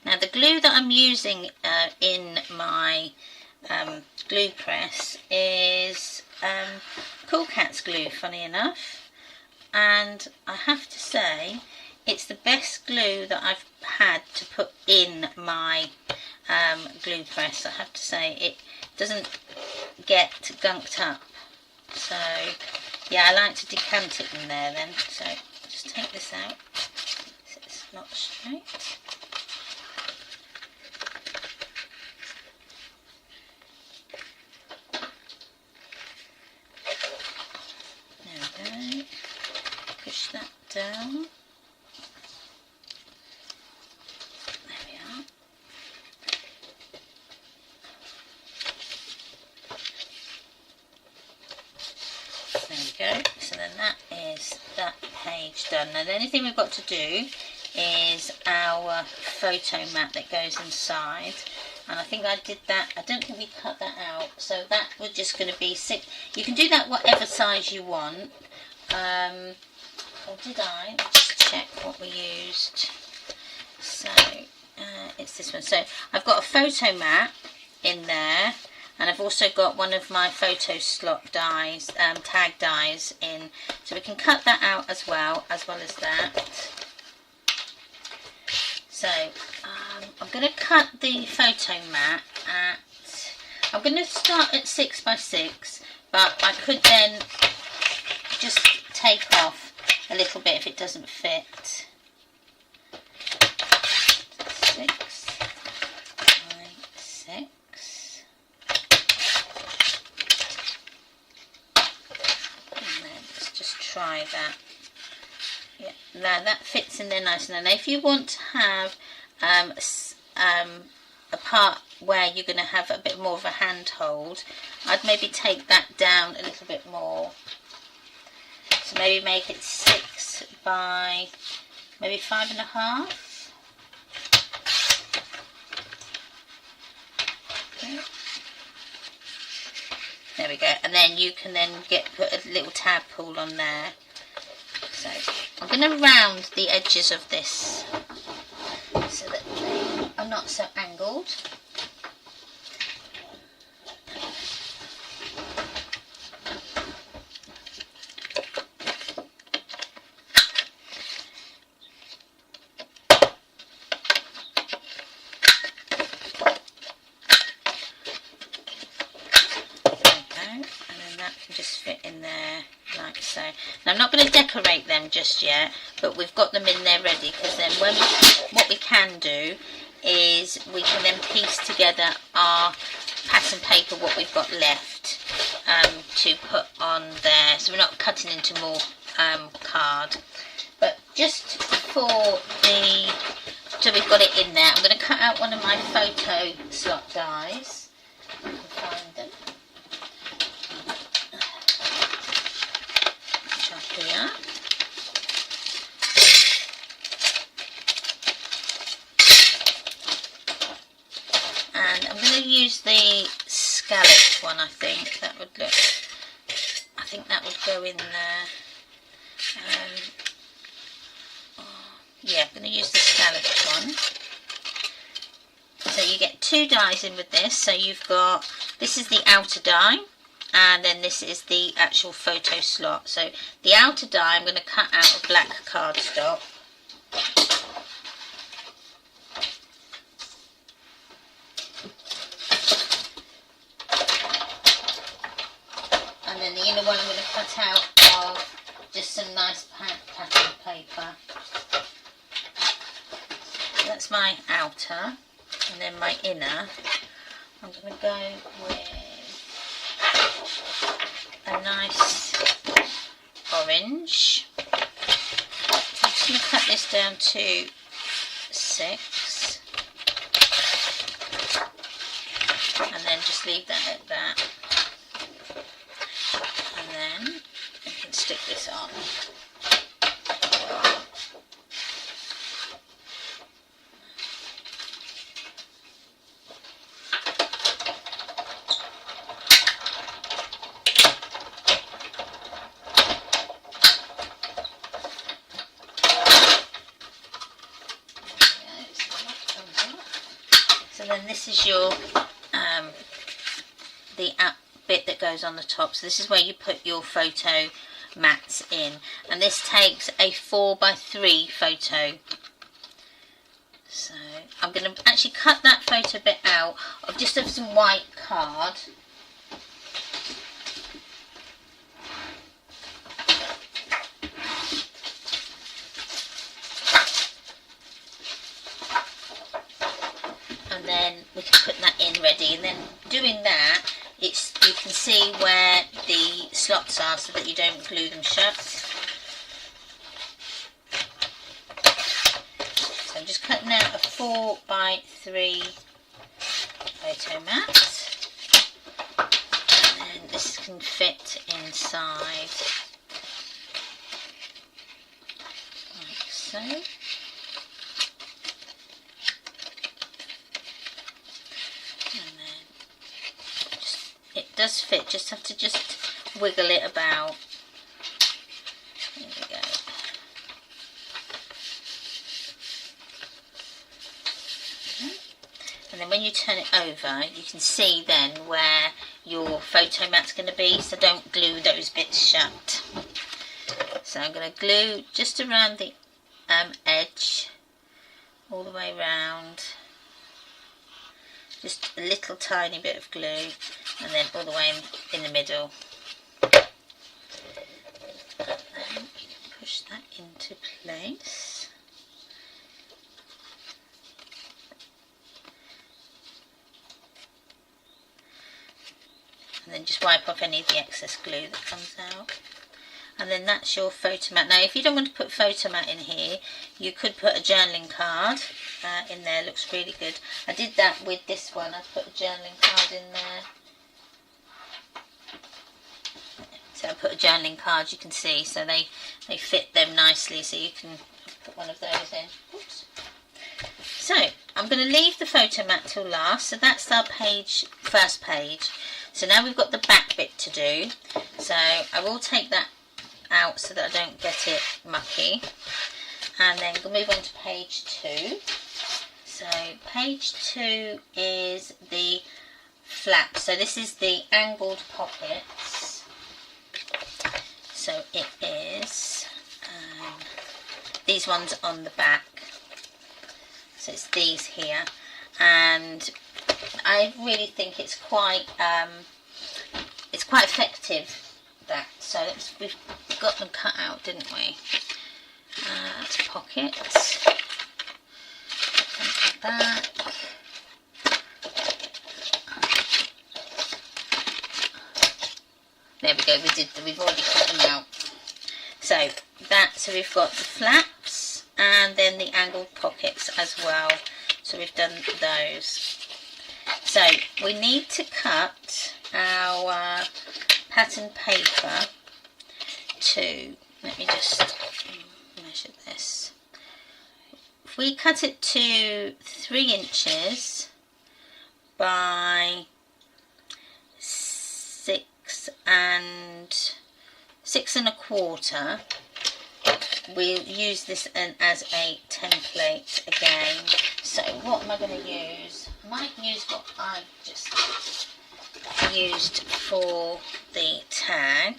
Now the glue that I'm using in my glue press is Cool Cat's glue, funny enough, and I have to say it's the best glue that I've had to put in my glue press. I have to say it doesn't get gunked up, so yeah, I like to decant it in there then. So just take this out so it's not straight. There we go, push that down. So then that is that page done. Now the only thing we've got to do is our photo mat that goes inside, and I think I did that. I don't think we cut that out, so that was just going to be 6. You can do that whatever size you want. Or did I? Let's just check what we used. So it's this one. So I've got a photo mat in there, and I've also got one of my photo slot dies, tag dies in, so we can cut that out as well as that. So I'm going to cut the photo mat at, I'm going to start at 6 by 6, but I could then just take off a little bit if it doesn't fit. 6 by 6. try that. Yeah, now that fits in there nice. And if you want to have a part where you're going to have a bit more of a handhold, I'd maybe take that down a little bit more. So maybe make it 6 by maybe 5.5. Okay. There we go. And then you can then put a little tab pull on there. So I'm going to round the edges of this so that they are not so angled. Just fit in there like so. Now I'm not going to decorate them just yet, but we've got them in there ready, because then what we can do is we can then piece together our pattern paper, what we've got left, to put on there, so we're not cutting into more card. But just for the, so we've got it in there, I'm going to cut out one of my photo slot dies. I can find them. Here. And I'm going to use the scalloped one. I think that would look, I think that would go in there. Yeah, I'm going to use the scalloped one. So you get 2 dies in with this. So you've got, this is the outer die, and then this is the actual photo slot. So the outer die I'm going to cut out of black cardstock. And then the inner one I'm going to cut out of just some nice pattern paper. So that's my outer, and then my inner I'm going to go with a nice orange. I'm just going to cut this down to 6, and then just leave that at that, and then you can stick this on. So then this is your the bit that goes on the top. So this is where you put your photo mats in, and this takes a 4x3 photo. So I'm going to actually cut that photo bit out of just of some white card. And then we can put that in ready, and then doing that, it's, you can see where the slots are so that you don't glue them shut. So I'm just cutting out a 4x3 photo mat, and then this can fit inside like so. It does fit, just have to just wiggle it about. There we go. And then when you turn it over, you can see then where your photo mat's going to be, so don't glue those bits shut. So I'm going to glue just around the edge, all the way round. Just a little tiny bit of glue, and then all the way in the middle. And then push that into place. And then just wipe off any of the excess glue that comes out. And then that's your photo mat. Now if you don't want to put photo mat in here, you could put a journaling card in there. Looks really good. I did that with this one. I put a journaling card in there. So I put a journaling card, you can see, so they fit them nicely, so you can put one of those in. Oops. So I'm going to leave the photo mat till last. So that's our first page. So now we've got the back bit to do. So I will take that out so that I don't get it mucky. And then we'll move on to page 2. So page 2 is the flap. So this is the angled pockets. So it is these ones on the back. So it's these here, and I really think it's quite effective. That so we've got them cut out, didn't we? That's pockets. Back. There we go. We've already cut them out. So we've got the flaps and then the angled pockets as well. So we've done those. So we need to cut our pattern paper to. Let me just measure this. If we cut it to 3 inches by 6 1/4, we'll use this as a template again. So what am I going to use? I might use what I just used for the tag.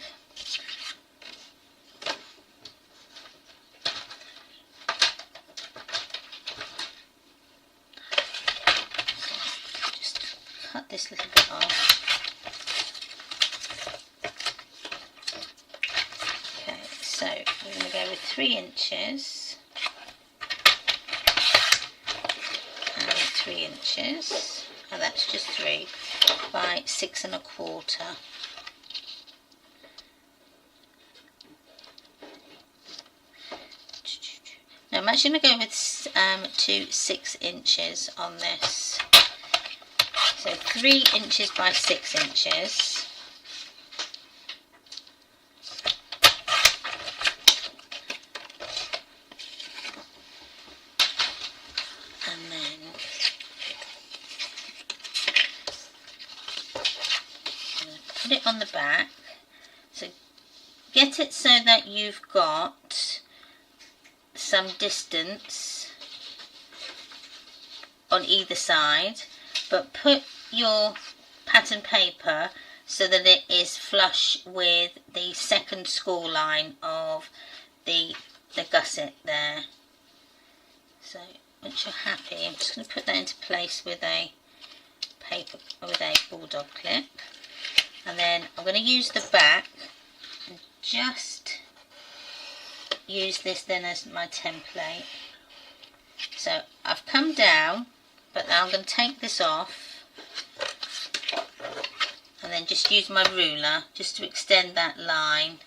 Just cut this little bit off. So we're going to go with 3 inches and 3 inches, and that's just 3 by 6 1/4. Now I'm actually going to go with to 6 inches on this. So 3 inches by 6 inches. Put it on the back, so get it so that you've got some distance on either side, but put your pattern paper so that it is flush with the second score line of the gusset there. So once you're happy, I'm just going to put that into place with a bulldog clip. And then I'm going to use the back and just use this then as my template. So I've come down, but now I'm going to take this off and then just use my ruler just to extend that line.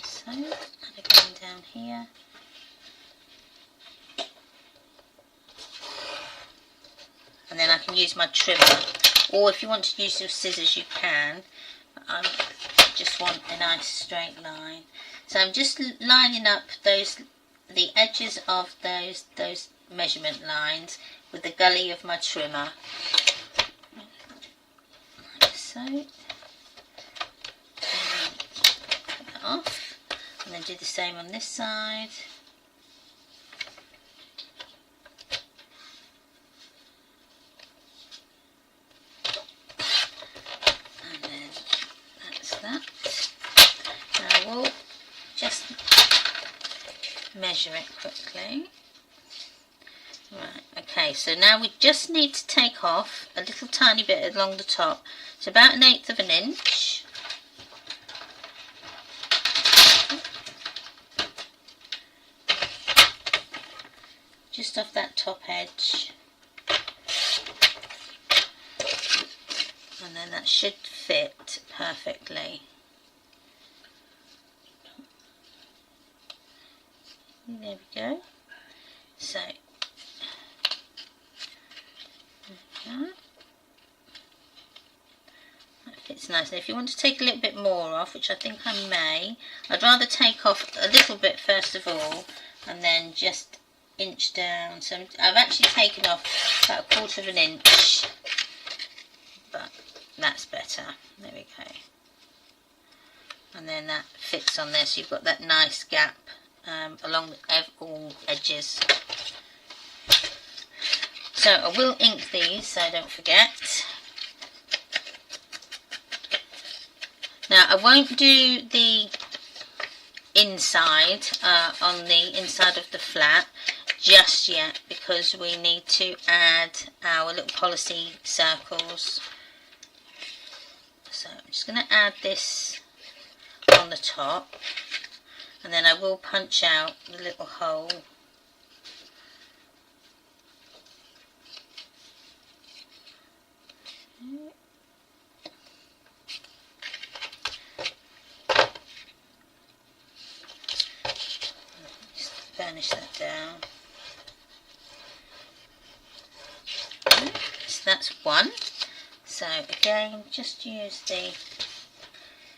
So, and again down here. And then I can use my trimmer. Or if you want to use your scissors, you can. I just want a nice straight line. So I'm just lining up the edges of those measurement lines with the gully of my trimmer. Like so. And put that off. And then do the same on this side. Now we'll just measure it quickly. Right, okay, so now we just need to take off a little tiny bit along the top. So about 1/8 of an inch. Just off that top edge. And then that should fit perfectly. There we go. So, that fits nicely. If you want to take a little bit more off, which I think I may, I'd rather take off a little bit first of all, and then just inch down. So I've actually taken off about 1/4 of an inch, but that's better. There we go. And then that fits on there, so you've got that nice gap along all edges. So I will ink these, so don't forget. Now I won't do the inside on the inside of the flat just yet, because we need to add our little policy circles. So I'm just going to add this on the top, and then I will punch out the little hole. Just burnish that down. So that's one. So again, just use the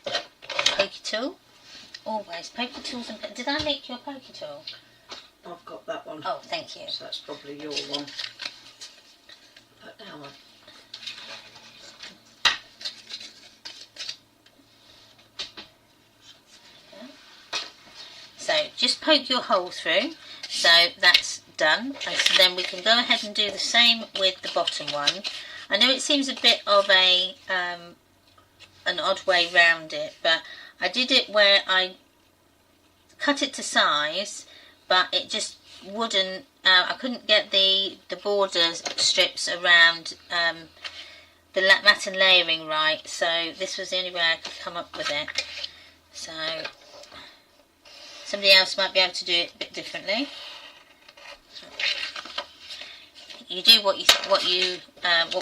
pokey tool. Always pokey tools. And did I make your pokey tool? I've got that one. Oh, thank you. So that's probably your one. Put that one. So just poke your hole through. So that's done. And so then we can go ahead and do the same with the bottom one. I know it seems a bit of a an odd way round it, but I did it where I cut it to size, but it just wouldn't. I couldn't get the border strips around the matte and layering right, so this was the only way I could come up with it. So somebody else might be able to do it a bit differently. You do what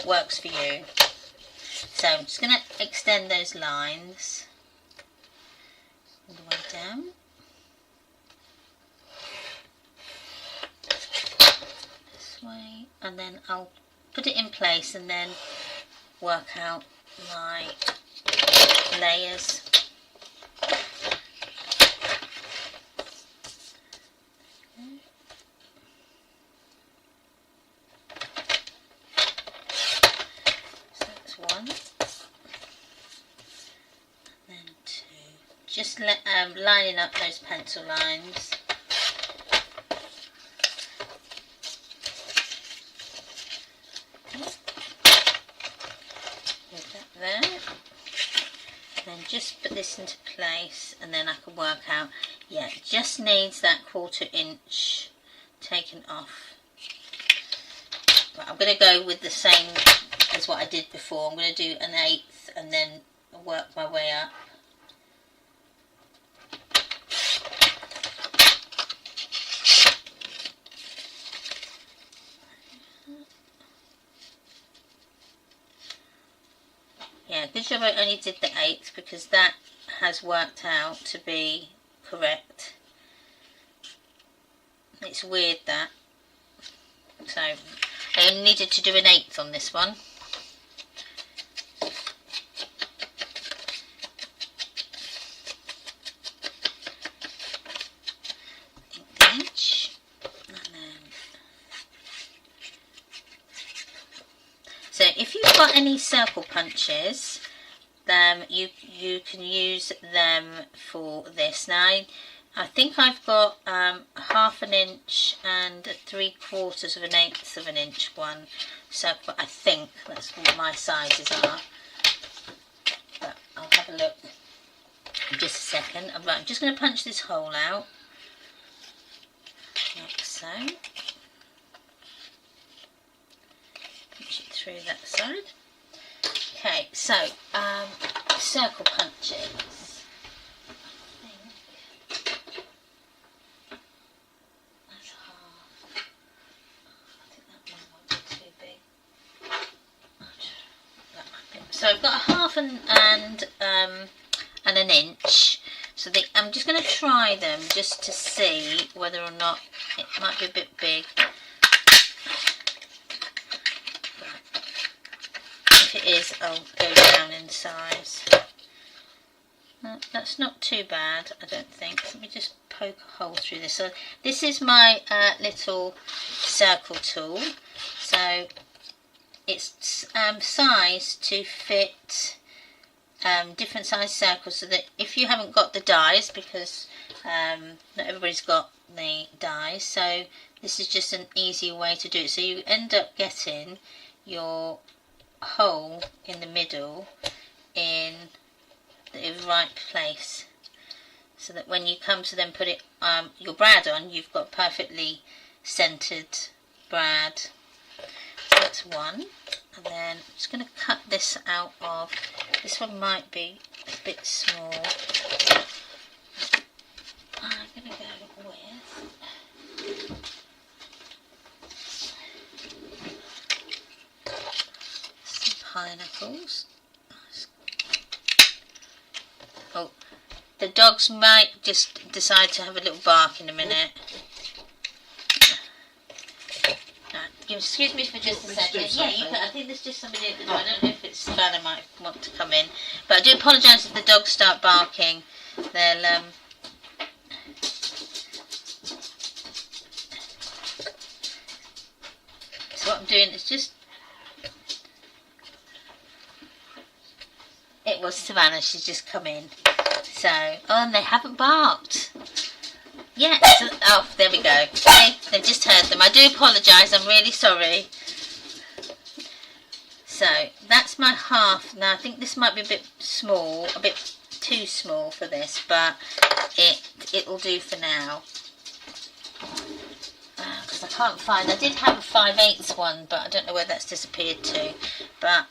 works for you. So I'm just going to extend those lines all the way down. This way, and then I'll put it in place and then work out my layers. Just lining up those pencil lines. Put that there. Then just put this into place, and then I can work out. Yeah, it just needs that 1/4 inch taken off. But I'm going to go with the same as what I did before. I'm going to do 1/8 and then work my way up. Yeah, good job I only did the 1/8, because that has worked out to be correct. It's weird that. So I only needed to do 1/8 on this one. So if you've got any circle punches, you can use them for this. Now I think I've got 1/2 inch and 3/4 of an 1/8 of an inch one circle. I think that's what my sizes are. But I'll have a look in just a second. I'm just going to punch this hole out, like so. Through that side. Okay, so circle punches. I think that's 1/2. I think that one might be too big. So I've got 1/2 and 1 inch. So So I'm just going to try them just to see whether or not it might be a bit big. If it is, I'll go down in size. No, that's not too bad, I don't think. Let me just poke a hole through this. So this is my little circle tool. So it's sized to fit different size circles, so that if you haven't got the dies, because not everybody's got the dies, so this is just an easier way to do it. So you end up getting your hole in the middle in the right place, so that when you come to then put it your brad on, you've got perfectly centered brad. So that's one. And then I'm just going to cut this out of, this one might be a bit small. I'm going to go with some pineapples. Oh, the dogs might just decide to have a little bark in a minute. Excuse me for just a second. Yeah, you can. I think there's just somebody at the door. I don't know if it's Savannah might want to come in, but I do apologise if the dogs start barking. They'll So what I'm doing is just. It was Savannah. She's just come in. So and they haven't barked. Yeah, so, oh, there we go. Okay, they've just heard them. I do apologise, I'm really sorry. So, that's my half. Now, I think this might be a bit small, a bit too small for this, but it will do for now. Because I can't find, I did have a 5/8 one, but I don't know where that's disappeared to. But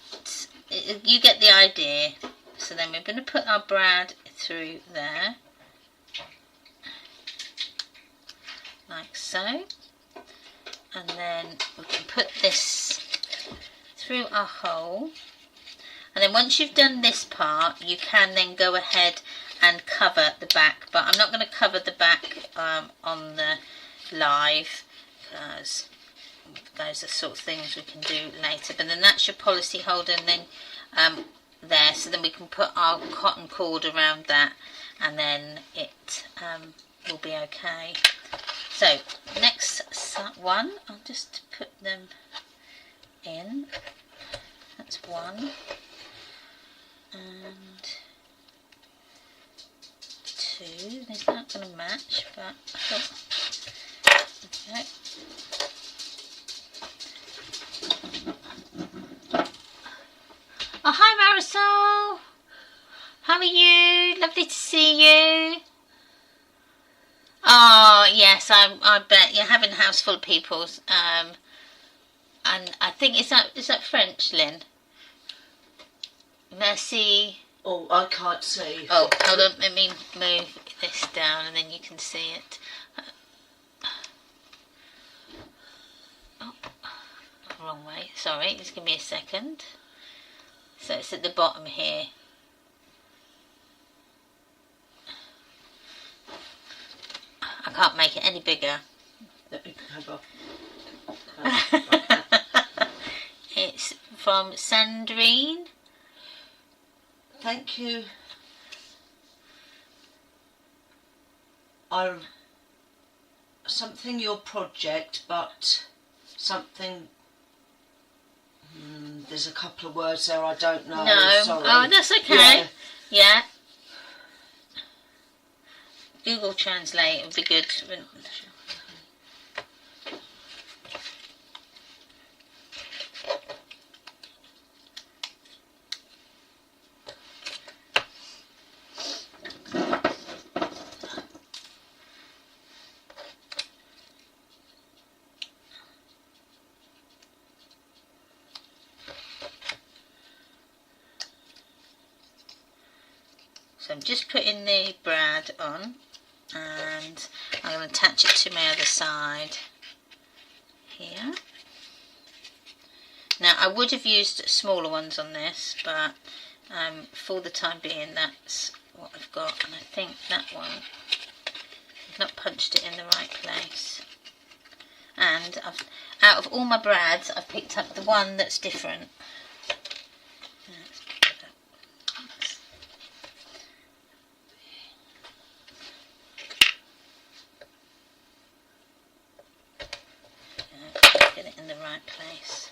you get the idea. So then we're going to put our brad through there. Like so, and then we can put this through our hole, and then once you've done this part, you can then go ahead and cover the back, but I'm not going to cover the back on the live, because those are sort of things we can do later. But then that's your policy holder, and then there, so then we can put our cotton cord around that, and then it will be okay. So, next one, I'll just put them in. That's one. And two. These aren't going to match, but I thought, okay. Oh, hi Marisol! How are you? Lovely to see you. Oh yes, I bet you're having a house full of people, and I think is that French, Lynn? Merci. Oh, I can't see. Oh, hold on, let me move this down, and then you can see it. Oh, wrong way. Sorry, just give me a second. So it's at the bottom here. I can't make it any bigger. Let me have It's from Sandrine. Thank you. Something your project, but something. There's a couple of words there I don't know. No. Sorry. Oh, that's okay. Yeah. Google Translate would be good. So I'm just putting the brad on, and I'm going to attach it to my other side here. Now I would have used smaller ones on this, but for the time being that's what I've got, and I think that one, I've not punched it in the right place. And out of all my brads, I've picked up the one that's different. Get it in the right place.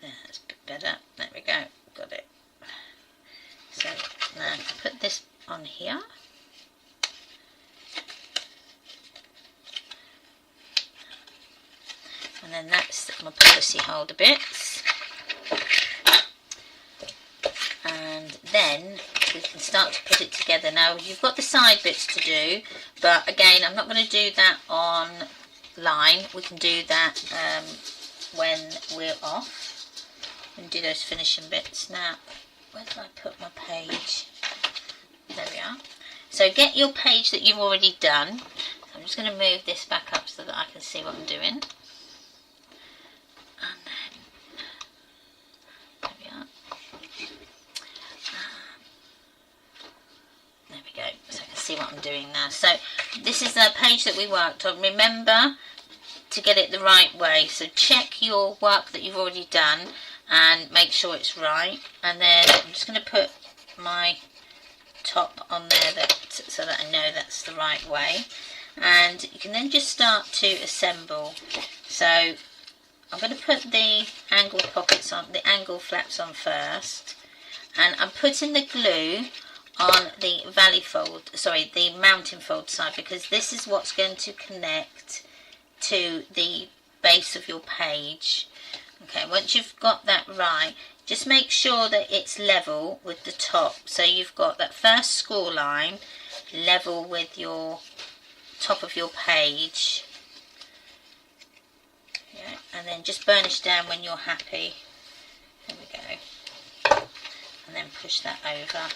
That's a bit better. There we go. Got it. So now I put this on here. And then that's my policy holder bits. And then we can start to put it together. Now you've got the side bits to do, but again I'm not going to do that online. We can do that when we're off and do those finishing bits. Now where did I put my page? There we are. So get your page that you've already done. So I'm just going to move this back up so that I can see what I'm doing. And then there we are. There we go, so I can see what I'm doing now. So this is the page that we worked on. Remember to get it the right way. So check your work that you've already done and make sure it's right. And then I'm just going to put my top on there so that I know that's the right way. And you can then just start to assemble. So I'm going to put the angled pockets on, the angled flaps on first, and I'm putting the glue on the the mounting fold side, because this is what's going to connect to the base of your page. Okay, once you've got that right, just make sure that it's level with the top. So you've got that first score line level with your top of your page. Yeah, and then just burnish down when you're happy. There we go. And then push that over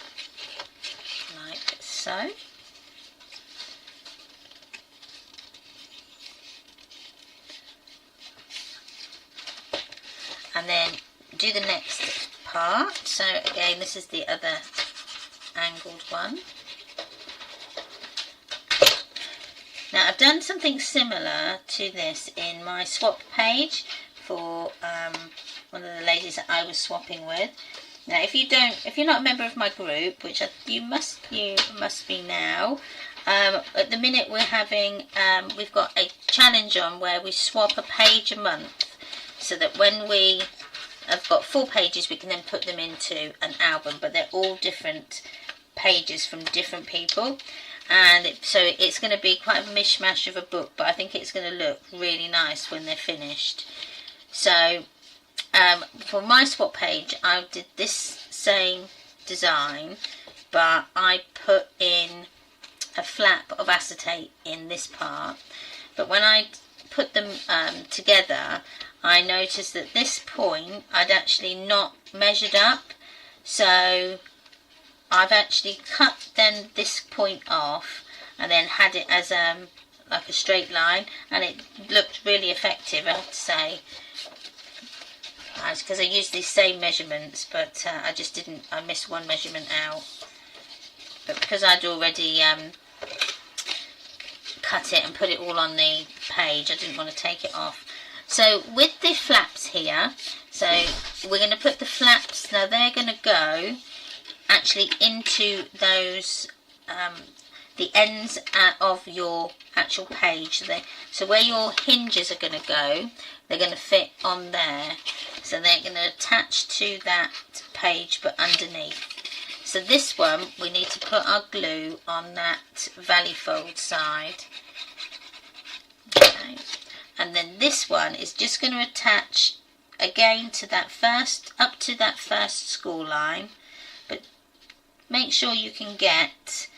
like so. And then do the next part. So again, this is the other angled one. Now I've done something similar to this in my swap page for one of the ladies that I was swapping with. Now if you're not a member of my group, which you must be now, at the minute we're having we've got a challenge on where we swap a page a month, so that when we have got 4 pages we can then put them into an album, but they're all different pages from different people. And so it's going to be quite a mishmash of a book, but I think it's going to look really nice when they're finished. So for my swap page I did this same design, but I put in a flap of acetate in this part. But when I put them together, I noticed that this point I'd actually not measured up, so I've actually cut then this point off and then had it as like a straight line, and it looked really effective, I have to say, because I used these same measurements, but I missed one measurement out. But because I'd already cut it and put it all on the page, I didn't want to take it off. So with the flaps here, so we're going to put the flaps, now they're going to go actually into those the ends of your actual page. So where your hinges are going to go, they're going to fit on there. So they're going to attach to that page but underneath. So this one we need to put our glue on that valley fold side. Okay. And then this one is just going to attach again to that first, up to that first score line, but make sure you can get,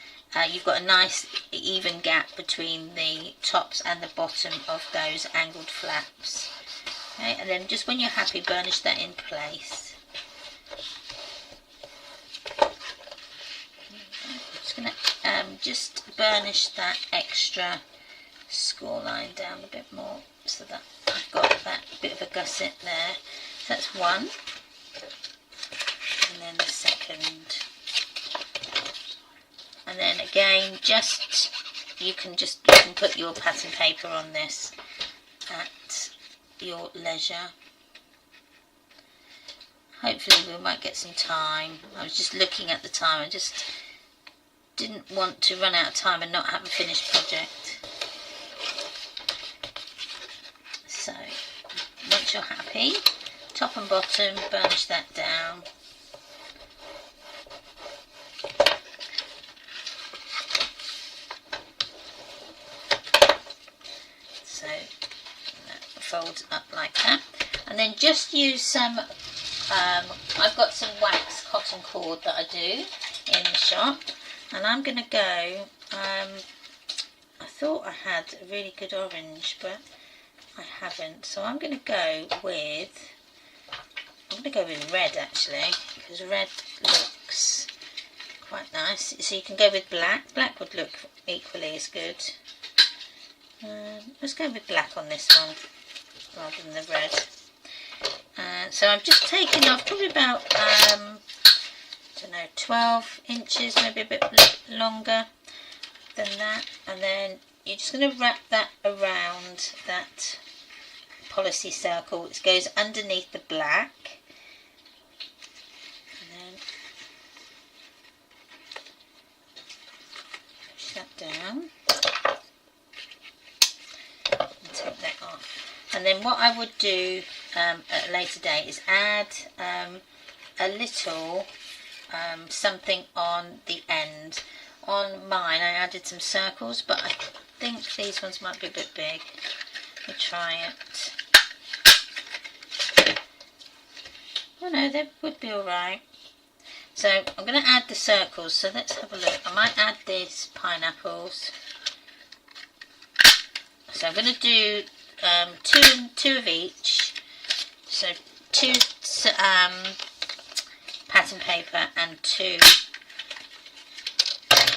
you've got a nice even gap between the tops and the bottom of those angled flaps. Okay, and then just when you're happy, burnish that in place. I'm just going to just burnish that extra score line down a bit more so that I've got that bit of a gusset there. So that's one. And then the second. And then again, you can put your pattern paper on this at your leisure. Hopefully we might get some time. I was just looking at the time. I just didn't want to run out of time and not have a finished project. So once you're happy, top and bottom, burnish that down. So that folds up like that. And then just use some, I've got some wax cotton cord that I do in the shop. And I'm going to go, I thought I had a really good orange, but I haven't. So I'm going to go with red actually, because red looks quite nice. So you can go with black. Black would look equally as good. Let's go with black on this one rather than the red. So I'm just taking off probably about, I don't know, 12 inches, maybe a bit longer than that. And then you're just going to wrap that around that policy circle. It goes underneath the black. And then push that down. And take that off. And then what I would do at a later date is add a little something on the end. On mine I added some circles, but I think these ones might be a bit big. Let me try it. Oh no, they would be alright. So I'm going to add the circles, so let's have a look. I might add these pineapples. So I'm going to do two of each. So 2 pattern paper and 2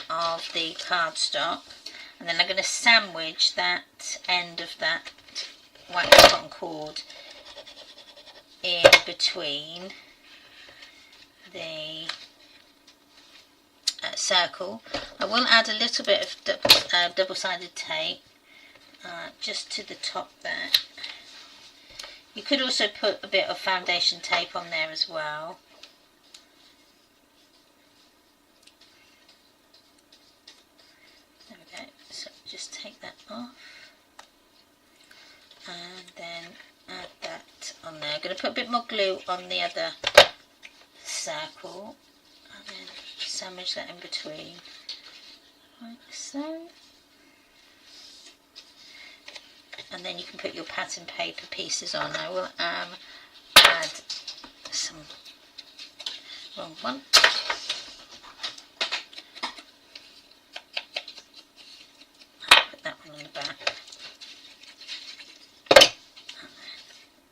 of the cardstock, and then I'm going to sandwich that end of that wax cotton cord in between the circle. I will add a little bit of double-sided tape just to the top there. You could also put a bit of foundation tape on there as well. There we go. So just take that off and then add that on there. I'm going to put a bit more glue on the other circle and then sandwich that in between like so. And then you can put your pattern paper pieces on. I will add some, wrong one. I'll put that one on the back. There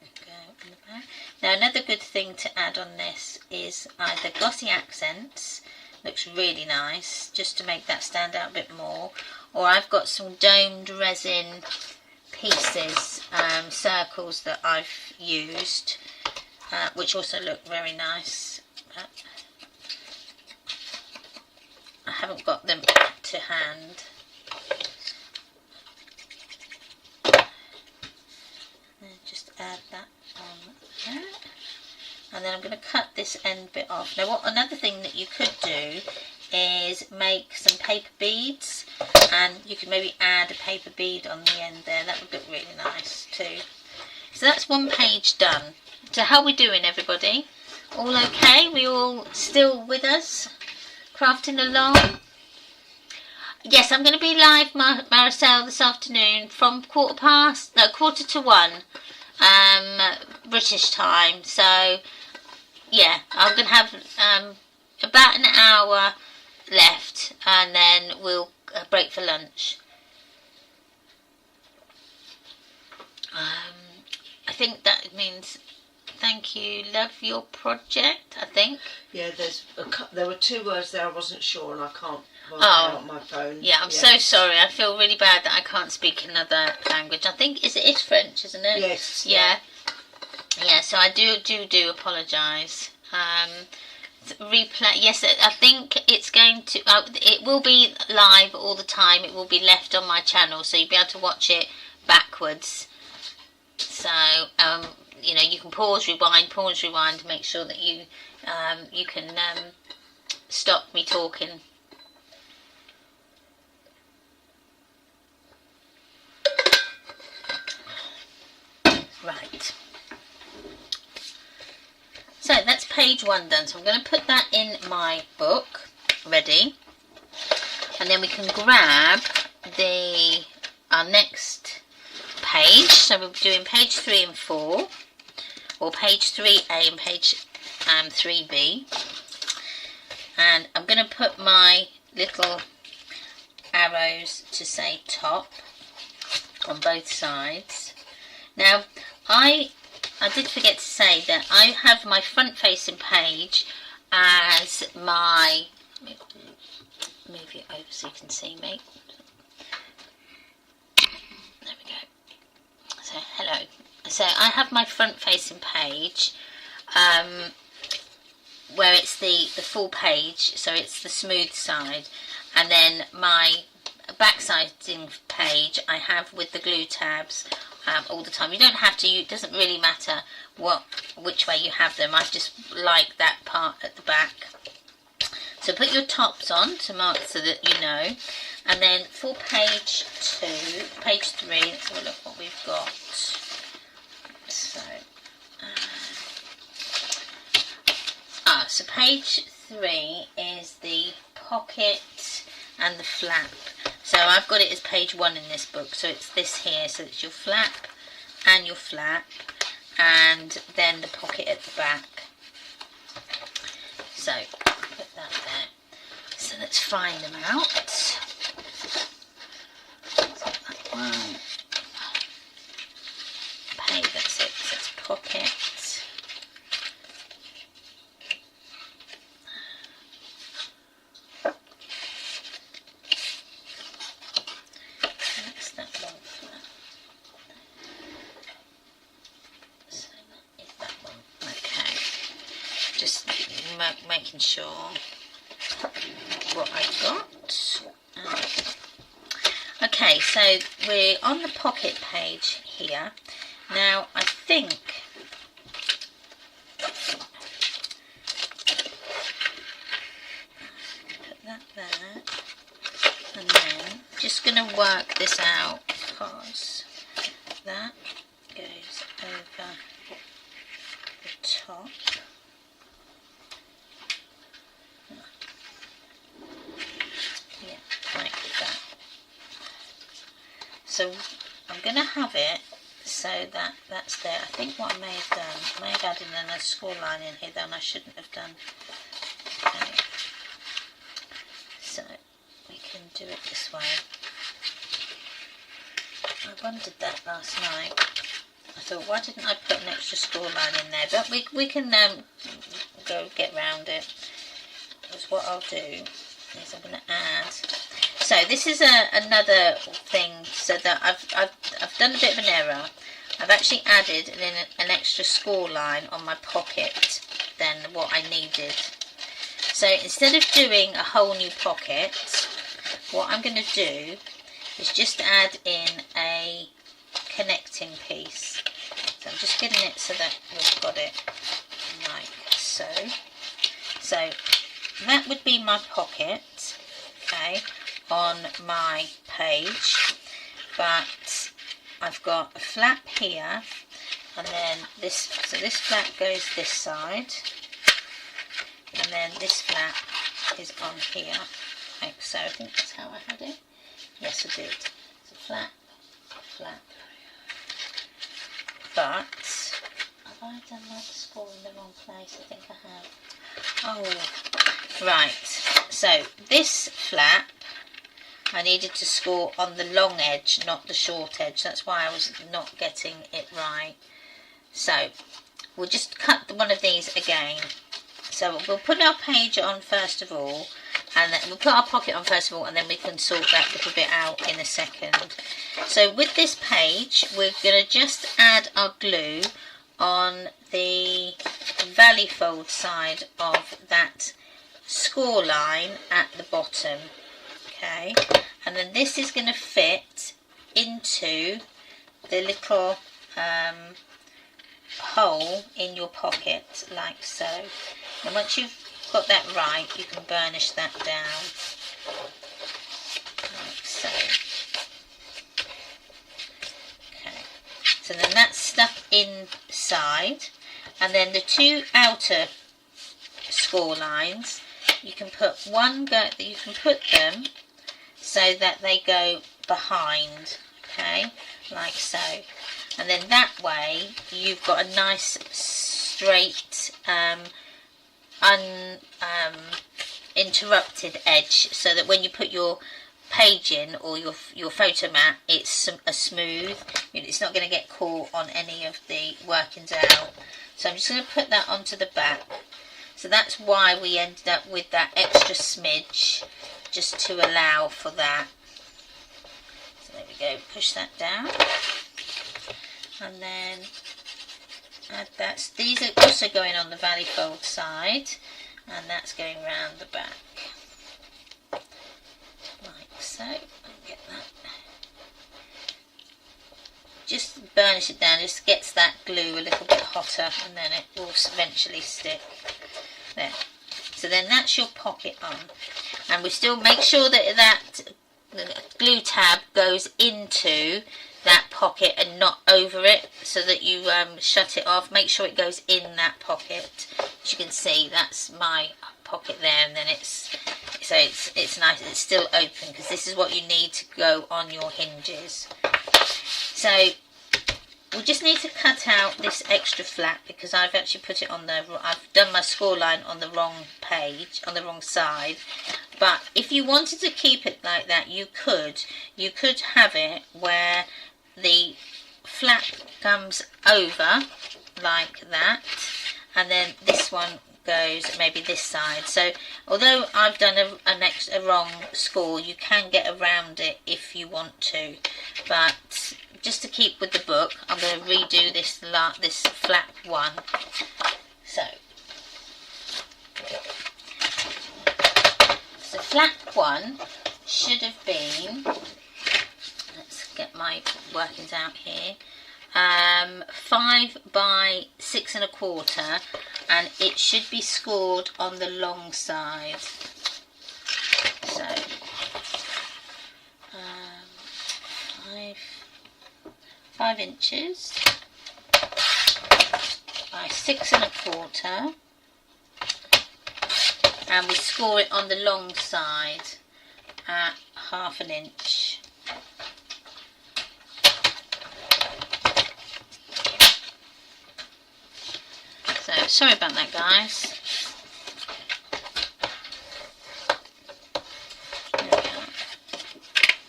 we go, on the back. Now another good thing to add on this is either glossy accents, looks really nice, just to make that stand out a bit more, or I've got some domed resin pieces, circles that I've used, which also look very nice. I haven't got them to hand. And just add that on there. And then I'm going to cut this end bit off. Now another thing that you could do is make some paper beads, and you can maybe add a paper bead on the end there. That would look really nice too. So that's one page done. So how are we doing, everybody? All okay? We all still with us? Crafting along? Yes, I'm going to be live, Maricel, this afternoon from 1:45 British time. So yeah, I'm going to have about an hour left, and then we'll break for lunch. I think that means thank you, love your project, I think. Yeah, there were 2 words there I wasn't sure, and I can't out my phone. Yeah, I'm so sorry. I feel really bad that I can't speak another language. I think it's French, isn't it? Yes. Yeah. Yeah. So I do apologise. Replay. Yes, I think it's going to. It will be live all the time. It will be left on my channel, so you'll be able to watch it backwards. So you know, you can pause, rewind, to make sure that you you can stop me talking. Right. So that's page 1 done. So I'm going to put that in my book, ready, and then we can grab our next page. So we're doing page 3 and 4, or page 3A and page 3B, and I'm going to put my little arrows to say top on both sides. Now I did forget to say that I have my front facing page as my, move it over so you can see me. There we go. So hello. So I have my front facing page where it's the full page, so it's the smooth side, and then my back-siding page I have with the glue tabs all the time. You don't have to, it doesn't really matter which way you have them. I just like that part at the back. So put your tops on to mark so that you know. And then for page 3, let's have a look what we've got. So, so page 3 is the pocket and the flap. So I've got it as page 1 in this book. So it's this here. So it's your flap and your flap, and then the pocket at the back. So put that there. So let's find them out. That one. Page, that's it. So it's pocket. Making sure what I've got. Okay, so we're on the pocket page here. Now I think put that there, and then just going to work this out because that goes over the top. So I'm going to have it so that that's there. I think what I may have done, I may have added another score line in here that I shouldn't have done. Okay. So we can do it this way. I wondered that last night. I thought, why didn't I put an extra score line in there? But we can go get round it. Because what I'll do is I'm going to add. So this is another thing, so that I've done a bit of an error. I've actually added an extra score line on my pocket than what I needed. So instead of doing a whole new pocket, what I'm going to do is just add in a connecting piece. So I'm just getting it so that we've got it like so. So that would be my pocket, okay, on my page, but I've got a flap here, and then this, so this flap goes this side, and then this flap is on here, like so. I think that's how I had it. Yes, I did. So flap, flap. But have I done that score in the wrong place? I think I have. Oh, right. So this flap I needed to score on the long edge, not the short edge. That's why I was not getting it right. So we'll just cut one of these again. So we'll put our page on first of all, And then we'll put our pocket on first of all, and then we can sort that little bit out in a second. So with this page, we're going to just add our glue on the valley fold side of that score line at the bottom. Okay, and then this is going to fit into the little hole in your pocket, like so. And once you've got that right, you can burnish that down, like so. Okay, so then that's stuck inside, and then the two outer score lines, you can put them so that they go behind, okay, like so. And then that way you've got a nice straight uninterrupted edge, so that when you put your page in, or your photo mat, it's a smooth, it's not going to get caught on any of the workings out. So I'm just going to put that onto the back. So that's why we ended up with that extra smidge, just to allow for that. So there we go, push that down, and then add that. These are also going on the valley fold side, and that's going round the back, like so. Get that. Just burnish it down, just gets that glue a little bit hotter, and then it will eventually stick. There. So then that's your pocket on, and we still make sure that the glue tab goes into that pocket and not over it, so that you shut it off. Make sure it goes in that pocket. As you can see, that's my pocket there, and then it's nice, it's still open, because this is what you need to go on your hinges. So we just need to cut out this extra flap, because I've actually put it on I've done my score line on the wrong page, on the wrong side. But if you wanted to keep it like that, you could have it where the flap comes over like that, and then this one goes maybe this side. So although I've done a wrong score, you can get around it if you want to, but just to keep with the book, I'm going to redo this flap one. So flap one should have been, let's get my workings out here, 5 by 6 1/4, and it should be scored on the long side. So 5 inches by 6 1/4, and we score it on the long side at 1/2 inch. So sorry about that, guys. There we go.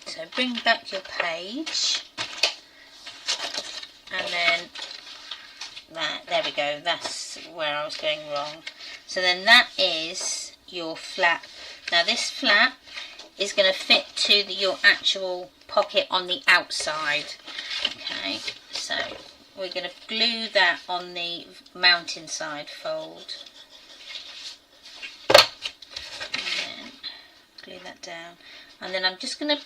So bring back your page, and then there we go, that's where I was going wrong. So then that is your flap. Now this flap is going to fit to your actual pocket on the outside. Okay, so we're going to glue that on the mountain side fold, and then glue that down, and then I'm just going to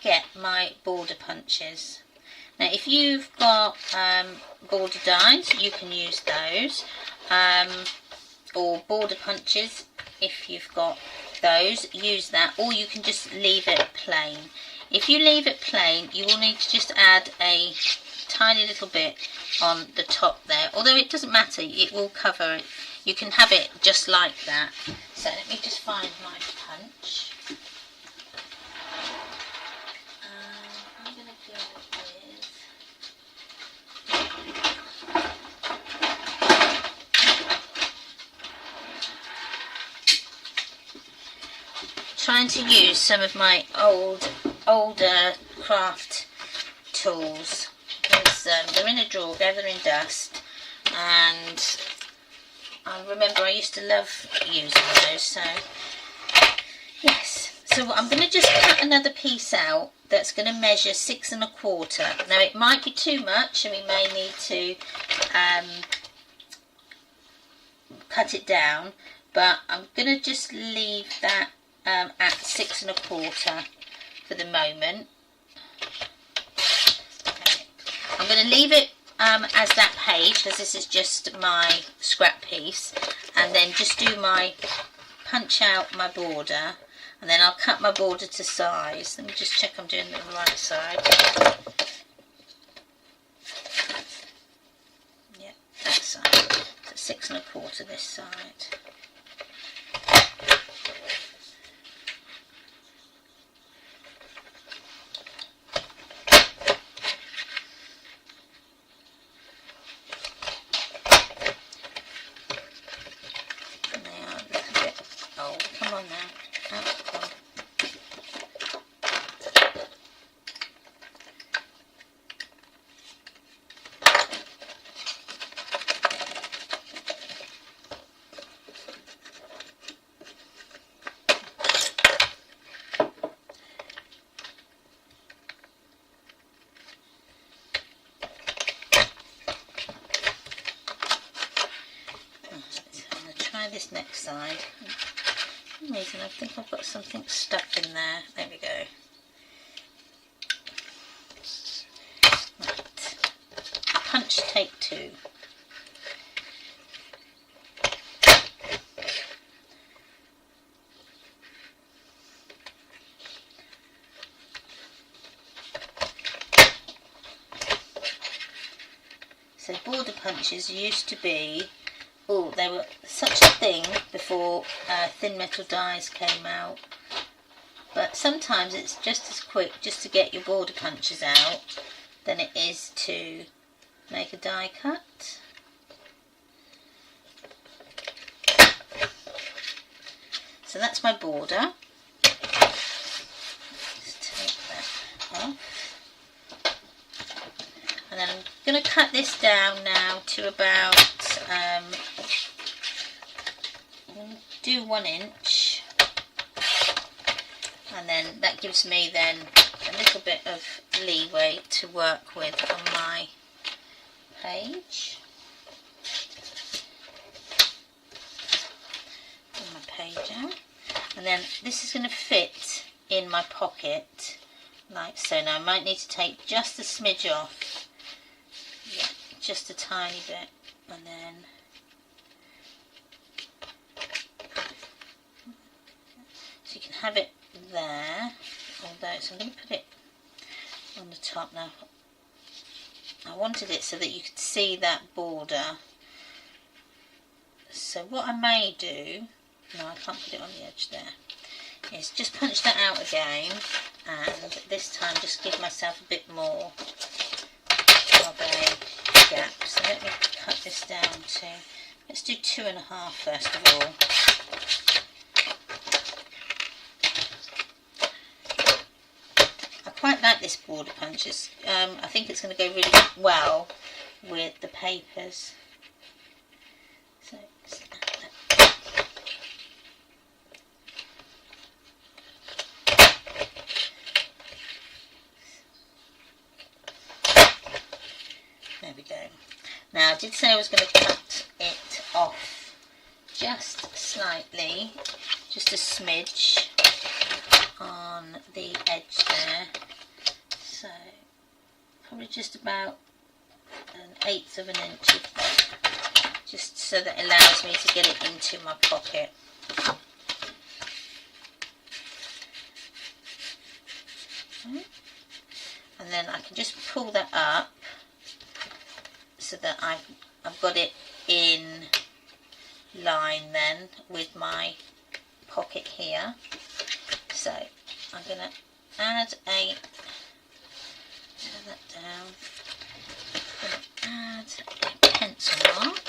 get my border punches. Now if you've got border dies, you can use those, or border punches, if you've got those, use that, or you can just leave it plain. If you leave it plain, you will need to just add a tiny little bit on the top there, although it doesn't matter, it will cover it. You can have it just like that. So let me just find my punch. I'm going to go with trying to use some of my older craft tools. They're in a drawer gathering dust, and I remember I used to love using those. So Yes, so I'm going to just cut another piece out that's going to measure 6 1/4. Now it might be too much and we may need to cut it down, but I'm going to just leave that at 6 1/4 for the moment. Okay. I'm going to leave it as that page because this is just my scrap piece, and then just do my punch out my border, and then I'll cut my border to size. Let me just check I'm doing the right side. Yeah, that side. So 6 1/4 this side. This next side. For some reason I think I've got something stuck in there. There we go. Right. Punch take 2. So border punches used to be, oh, they were such a thing before thin metal dies came out. But sometimes it's just as quick just to get your border punches out than it is to make a die cut. So that's my border. Just take that off. And then I'm going to cut this down now to about do 1 inch, and then that gives me then a little bit of leeway to work with on my page. Pull my page out, and then this is going to fit in my pocket like so. Now I might need to take just a smidge off, yeah, just a tiny bit, and then so you can have it there, although, so I'm going to put it on the top now. I wanted it so that you could see that border. So what I may do, no I can't put it on the edge there, is just punch that out again, and this time just give myself a bit more of a gap. So let me cut this down to, let's do 2 1/2 first of all. I quite like this border punch. I think it's going to go really well with the papers. So there we go. Now I did say I was going to cut it off just slightly, just a smidge on the edge there, so probably just about 1/8 of an inch, just so that it allows me to get it into my pocket. And then I can just pull that up so that I've got it in line then with my pocket here. So I'm going to add turn that down, I'm going to add a pencil mark,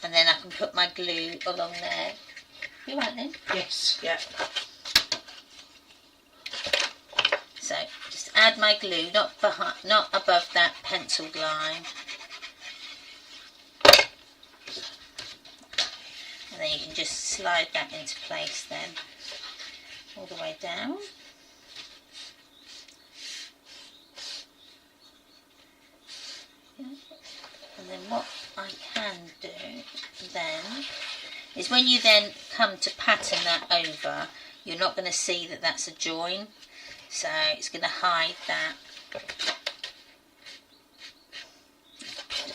and then I can put my glue along there. You right then? Yes, yeah. So just add my glue, not above that penciled line. And then you can just slide that into place then, all the way down. And then what I can do then is when you then come to pattern that over, you're not going to see that that's a join, so it's going to hide that.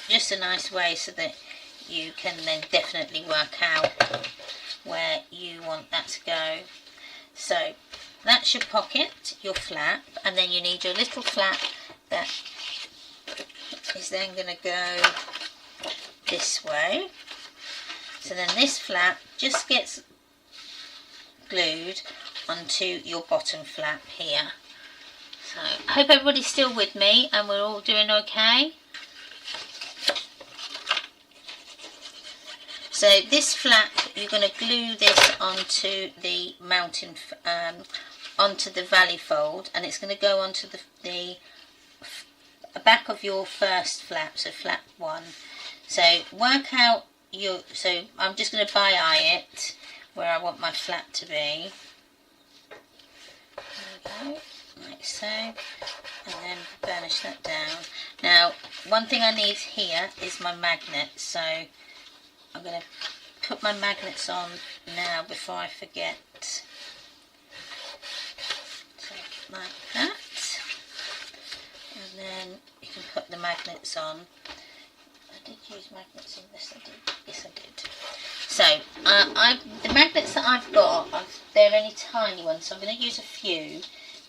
Just a nice way so that you can then definitely work out where you want that to go. So that's your pocket, your flap, and then you need your little flap that is then going to go this way. So then this flap just gets glued onto your bottom flap here. So I hope everybody's still with me and we're all doing okay. So this flap, you're going to glue this onto the mountain, onto the valley fold, and it's going to go onto the back of your first flap, so flap 1. So work out your, so I'm just going to bi-eye it where I want my flap to be. There we go, like so, and then burnish that down. Now, one thing I need here is my magnet, so I'm going to put my magnets on now before I forget. So like that. And then you can put the magnets on. I did use magnets in this, I did. Yes, I did. So the magnets that I've got, they're only tiny ones, so I'm going to use a few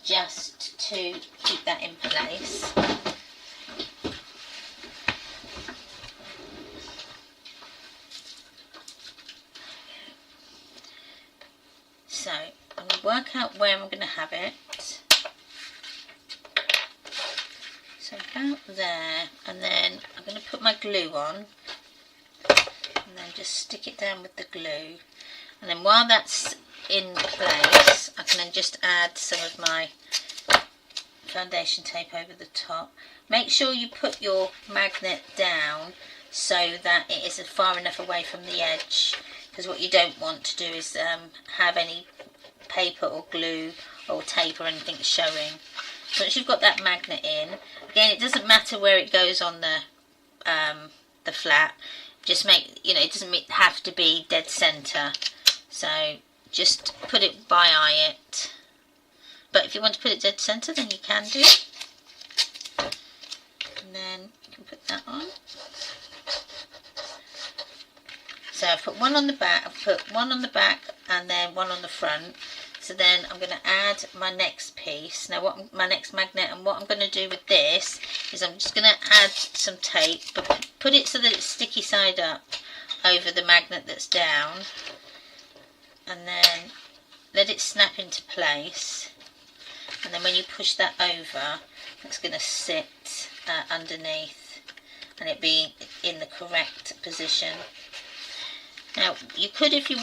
just to keep that in place. So I'm going to work out where I'm going to have it. So about there, and then I'm going to put my glue on, and then just stick it down with the glue. And then while that's in place, I can then just add some of my foundation tape over the top. Make sure you put your magnet down so that it is far enough away from the edge, because what you don't want to do is have any paper or glue or tape or anything showing. So once you've got that magnet in, again, it doesn't matter where it goes on the flap. Just make, you know, it doesn't have to be dead centre. So just put it bi-eye it. But if you want to put it dead centre, then you can do. And then you can put that on. So I've put one on the back, I've put one on the back and then one on the front. So then I'm going to add my next piece. Now my next magnet, and what I'm going to do with this is I'm just going to add some tape, but put it so that it's sticky side up over the magnet that's down, and then let it snap into place. And then when you push that over, it's going to sit underneath and it be in the correct position. Now you could, if you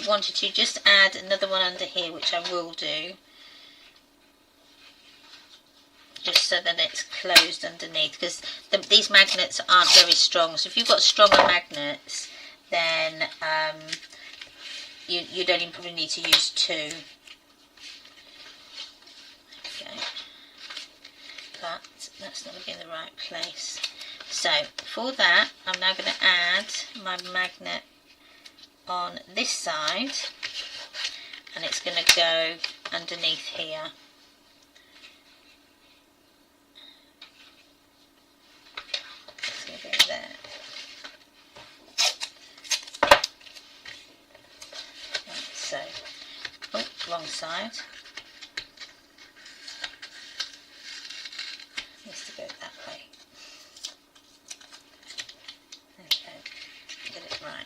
wanted to, just add another one under here, which I will do, just so that it's closed underneath, because these magnets aren't very strong. So if you've got stronger magnets, then you'd only probably need to use 2. Okay, but that's not going to be in the right place. So for that, I'm now going to add my magnet on this side, and it's going to go underneath here. It's going to go there. Right, so, oh, wrong side. Needs to go that way. There we go. Get it right.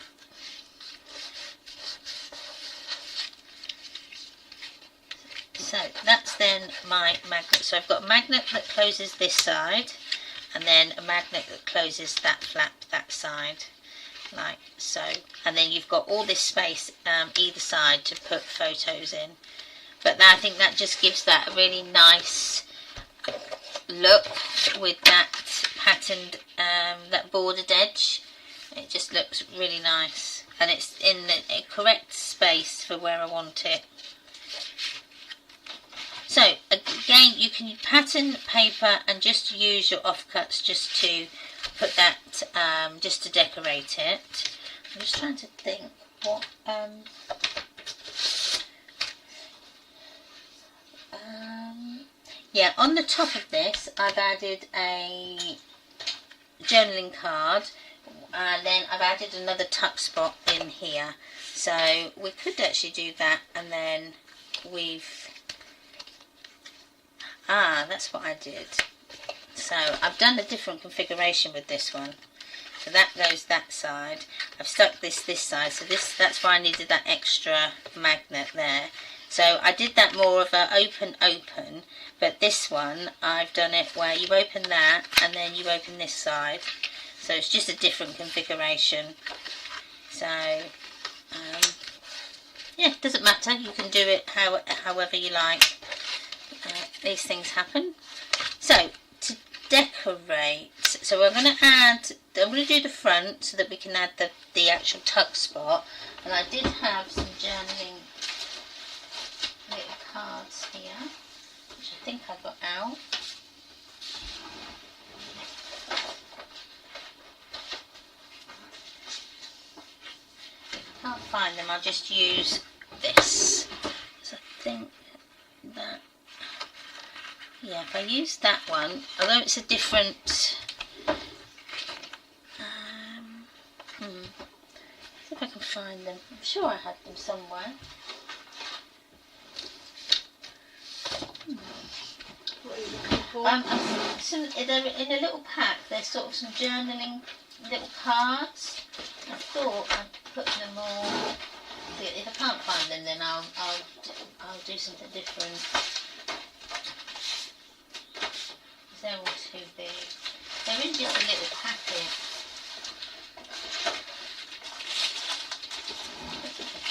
So that's then my magnet. So I've got a magnet that closes this side, and then a magnet that closes that flap that side, like so. And then you've got all this space either side to put photos in. But I think that just gives that a really nice look with that patterned, that bordered edge. It just looks really nice. and it's in the correct space for where I want it. So again, you can pattern paper and just use your offcuts just to put that, just to decorate it. I'm just trying to think what, yeah, on the top of this I've added a journaling card, and then I've added another tuck spot in here. So we could actually do that, and then that's what I did. So I've done a different configuration with this one. So that goes that side. I've stuck this side, so that's why I needed that extra magnet there. So I did that more of a open, but this one I've done it where you open that and then you open this side. So it's just a different configuration. So yeah, it doesn't matter. You can do it however you like. These things happen. So to decorate, so I'm going to do the front so that we can add the actual tuck spot. And I did have some journaling little cards here, which I think I got out. If I can't find them, I'll just use this. So I think that, yeah, if I use that one, although it's a different, see if I can find them. I'm sure I had them somewhere. What are you looking for? They're in a little pack. They're sort of some journaling little cards. I thought I'd put them all. If I can't find them, then I'll do something different. They're all too big. They're in just a little packet.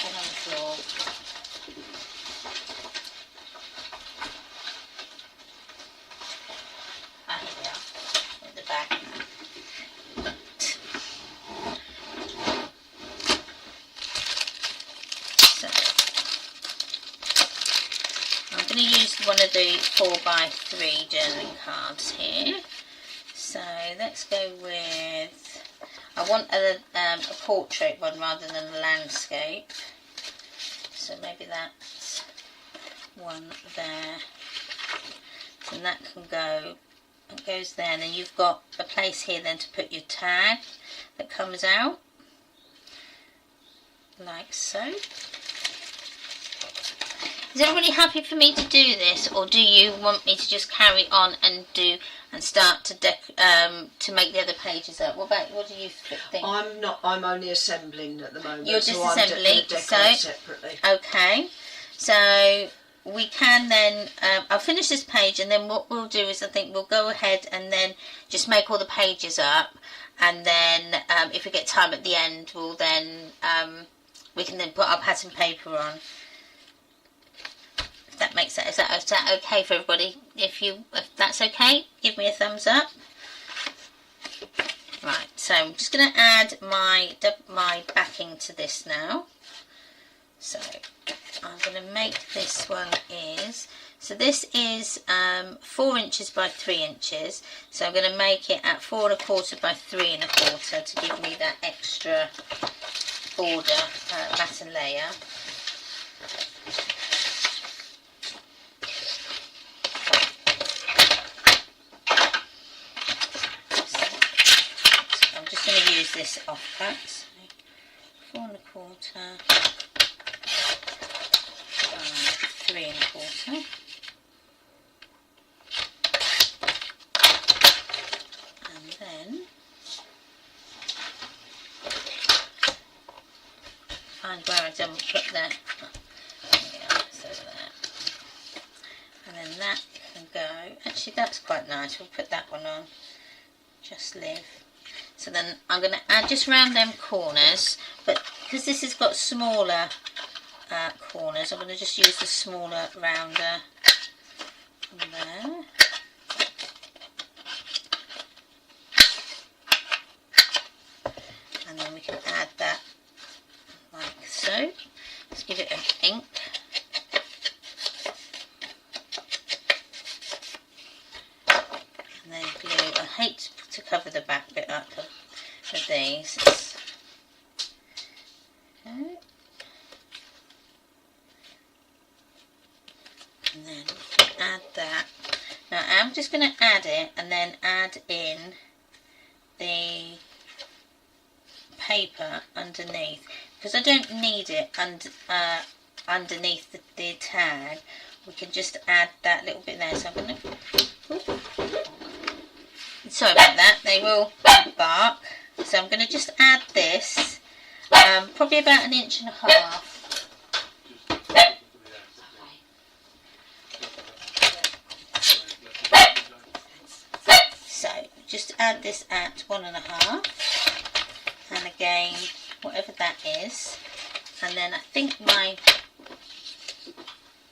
Put on the floor. Ah, here we are, at the back. So, I'm going to use one of the 4x3 journaling cards here. So let's go with, I want a portrait one rather than a landscape. So maybe that's one there. And that can go, it goes there, and then you've got a place here then to put your tag that comes out, like so. Is everybody happy for me to do this, or do you want me to just carry on and start to make the other pages up? What do you think? I'm only assembling at the moment. You're just so assembling, I'm separately. Okay. So we can then, I'll finish this page, and then what we'll do is I think we'll go ahead and then just make all the pages up, and then if we get time at the end, we'll then we can then put our pattern paper on. That makes sense. Is that okay for everybody? If that's okay, give me a thumbs up. Right, so I'm just going to add my backing to this now. So I'm going to make this one so this is 4 inches by 3 inches. So I'm going to make it at 4 1/4 by 3 1/4 to give me that extra border mat and layer. Use this offcut, 4 1/4 by 3 1/4, and then find where I don't put that. Yeah, so that, and then that can go. Actually, that's quite nice. We'll put that one on. Just live. So then I'm going to add just round them corners, but because this has got smaller corners, I'm going to just use the smaller rounder there. And then we can add that these. Okay. And then we can add that. Now I'm just going to add it and then add in the paper underneath, because I don't need it underneath the tag. We can just add that little bit there. So I'm going to, sorry about that, they will bark. So I'm going to just add this, probably about 1.5 inches. So just add this at 1.5, and again whatever that is, and then I think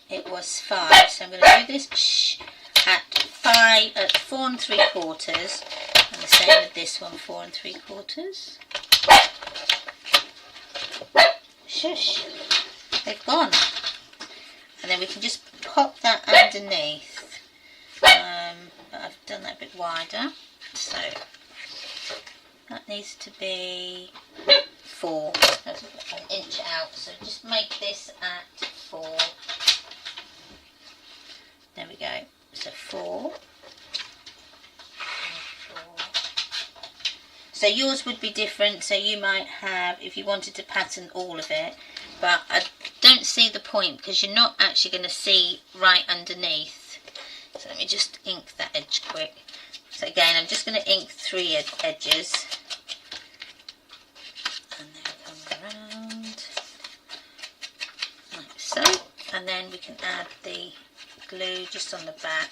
it was 5, so I'm going to do this at 4 3/4, and the same with this one, 4 3/4. Shush, they've gone. And then we can just pop that underneath. I've done that a bit wider, so that needs to be 4. That's 1 inch out, so just make this at 4. There we go. So 4. So yours would be different. So you might have, if you wanted to pattern all of it, but I don't see the point because you're not actually going to see right underneath. So let me just ink that edge quick. So again, I'm just going to ink 3 edges. And then come around like so. And then we can add the glue just on the back.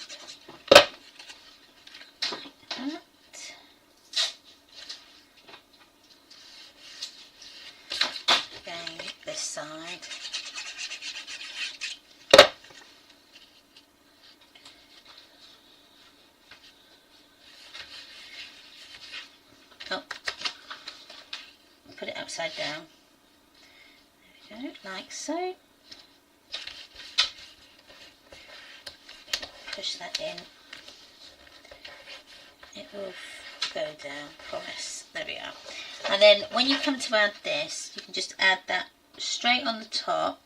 Like that. Again, this side. Oh, put it upside down. There we go, like so. Push that in. It will go down, promise. There we are. And then when you come to add this, you can just add that straight on the top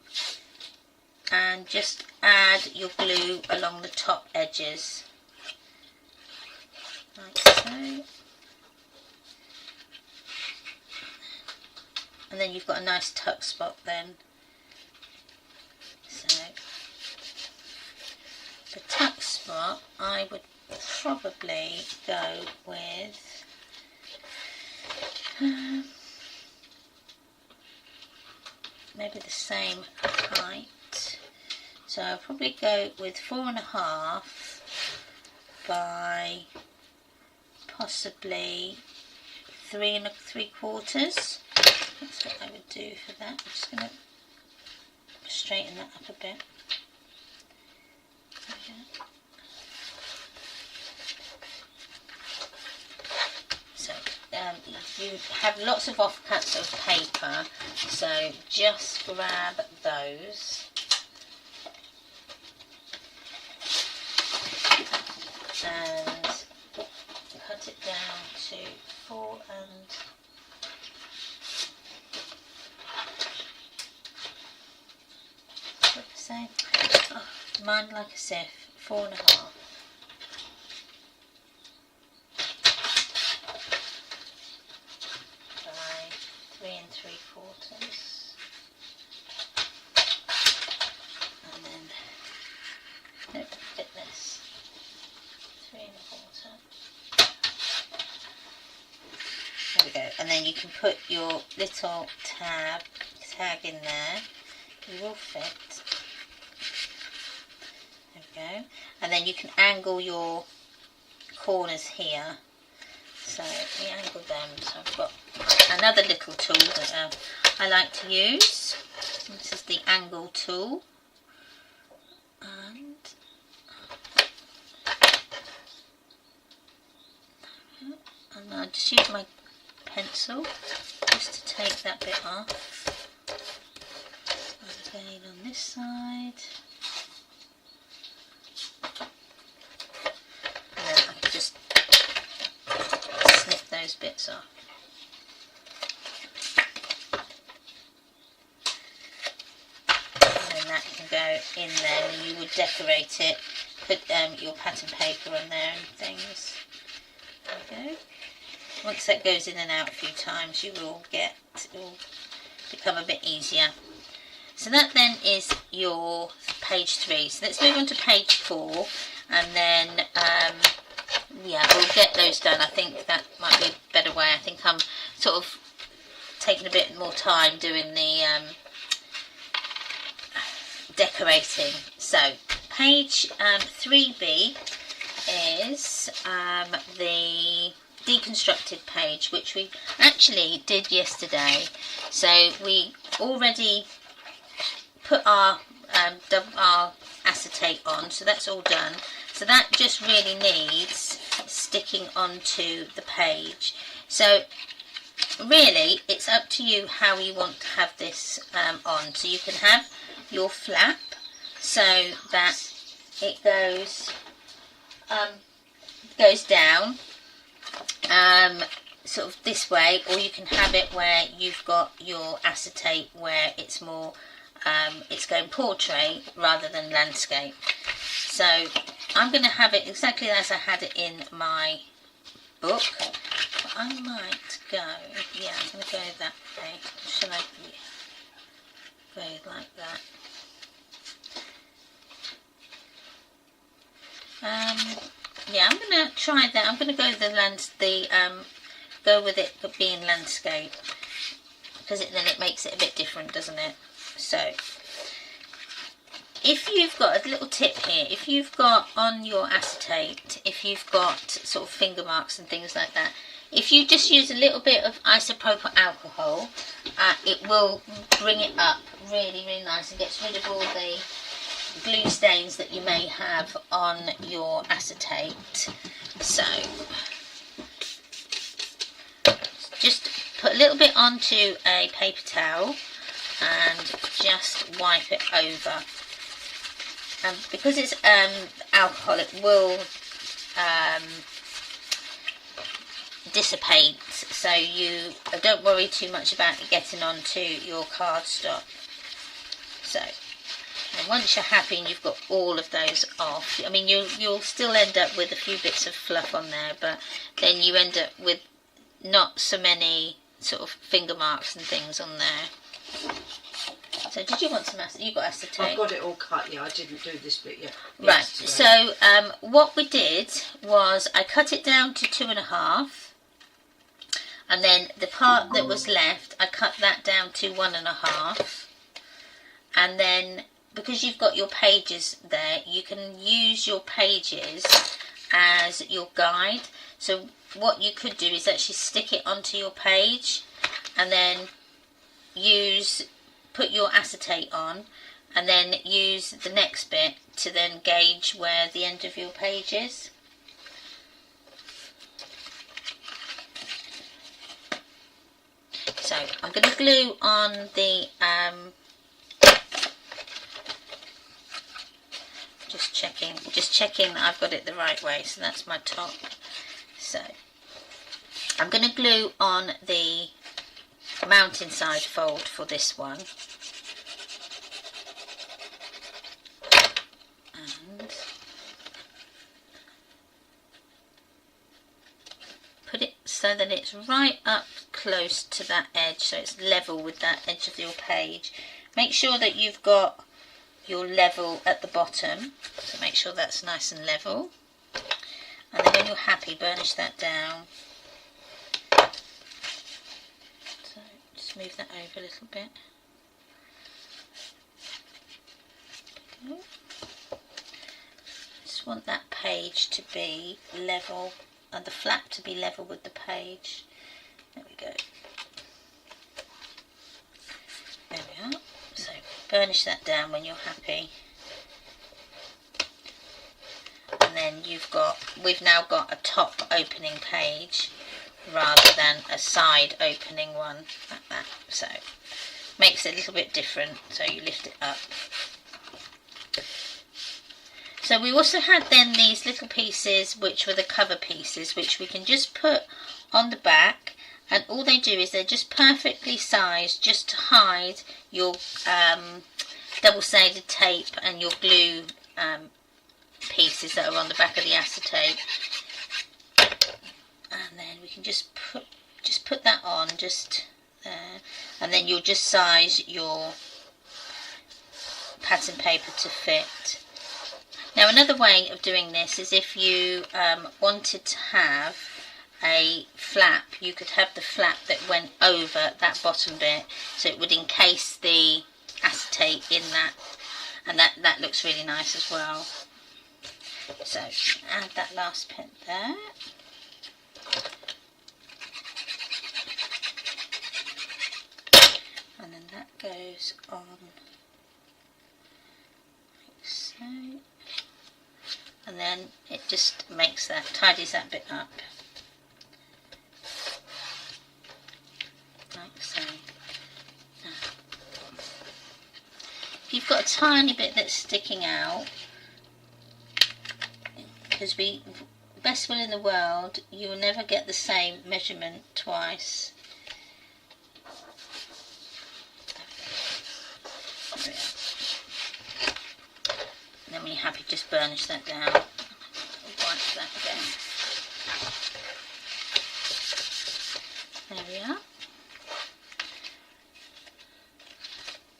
and just add your glue along the top edges. Like so. And then you've got a nice tuck spot then. So the tuck spot, I would probably go with maybe the same height. So I'll probably go with 4.5 by possibly 3 3/4. That's what I would do for that. I'm just going to straighten that up a bit. Okay. So you have lots of offcuts of paper, so just grab those and cut it down to 4 and mine like a sieve, 4.5. By 3 3/4. And then no, thickness 3 1/4. There we go. And then you can put your little tag in there. It will fit. Go. And then you can angle your corners here. So we angle them. So I've got another little tool that I like to use. This is the angle tool. And I just use my pencil just to take that bit off. And again on this side. Just snip those bits off. that can go in there, and you would decorate it, put your pattern paper on there and things. There you go. Once that goes in and out a few times, it will become a bit easier. So that then is your page 3. So let's move on to page 4, and then yeah, we'll get those done. I think that might be a better way. I think I'm sort of taking a bit more time doing the decorating. So page 3B is the deconstructed page, which we actually did yesterday. So we already put our acetate on, so that's all done. So that just really needs sticking onto the page. So really it's up to you how you want to have this on. So you can have your flap so that it goes down sort of this way, or you can have it where you've got your acetate where it's more it's going portrait rather than landscape. So I'm going to have it exactly as I had it in my book, but I might go, yeah, I'm going to go that way. Shall I go like that? Yeah, I'm going to try that. I'm going to go go with it being landscape, because then it makes it a bit different, doesn't it? So if you've got a little tip here, if you've got on your acetate, if you've got sort of finger marks and things like that, if you just use a little bit of isopropyl alcohol, it will bring it up really, really nice and gets rid of all the glue stains that you may have on your acetate. So just put a little bit onto a paper towel and just wipe it over. And because it's alcohol, it will dissipate, so you don't worry too much about it getting onto your cardstock. So and once you're happy and you've got all of those off, I mean you'll still end up with a few bits of fluff on there, but then you end up with not so many sort of finger marks and things on there. So did you want some acetate? You got acetate? I've got it all cut, yeah, I didn't do this bit yet. Right, so what we did was I cut it down to 2.5, and then the part that was left, I cut that down to 1.5, and then because you've got your pages there, you can use your pages as your guide. So what you could do is actually stick it onto your page, and then put your acetate on, and then use the next bit to then gauge where the end of your page is. So I'm going to glue on the just checking that I've got it the right way. So that's my top. So I'm going to glue on the mountainside fold for this one, and put it so that it's right up close to that edge, so it's level with that edge of your page. Make sure that you've got your level at the bottom, so make sure that's nice and level, and then when you're happy, burnish that down. Move that over a little bit. Okay. Just want that page to be level, and the flap to be level with the page. There we go. There we are. So burnish that down when you're happy. And then we've now got a top opening page rather than a side opening one like that, so makes it a little bit different. So you lift it up. So we also had then these little pieces which were the cover pieces, which we can just put on the back, and all they do is they're just perfectly sized just to hide your double-sided tape and your glue pieces that are on the back of the acetate. And then we can just put that on just there, and then you'll just size your pattern paper to fit. Now another way of doing this is if you wanted to have a flap, you could have the flap that went over that bottom bit, so it would encase the acetate in that, and that looks really nice as well. So add that last bit there. And then that goes on like so. And then it just makes that, tidies that bit up. Like so. Now, if you've got a tiny bit that's sticking out, because best will in the world, you will never get the same measurement twice. And then when you're happy, just burnish that down. Wipe that again. There we are.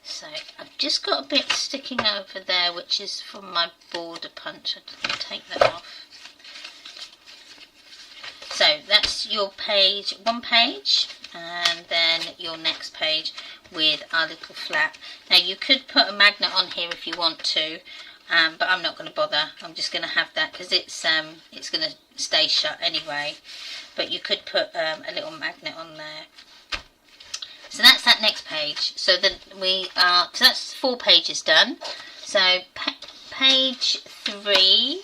So I've just got a bit sticking over there, which is from my border punch. I'll take that off. So that's your page, one page, and then your next page with our little flap. Now you could put a magnet on here if you want to, but I'm not going to bother. I'm just going to have that because it's going to stay shut anyway. But you could put a little magnet on there. So that's that next page. So then so that's 4 pages done. So page 3.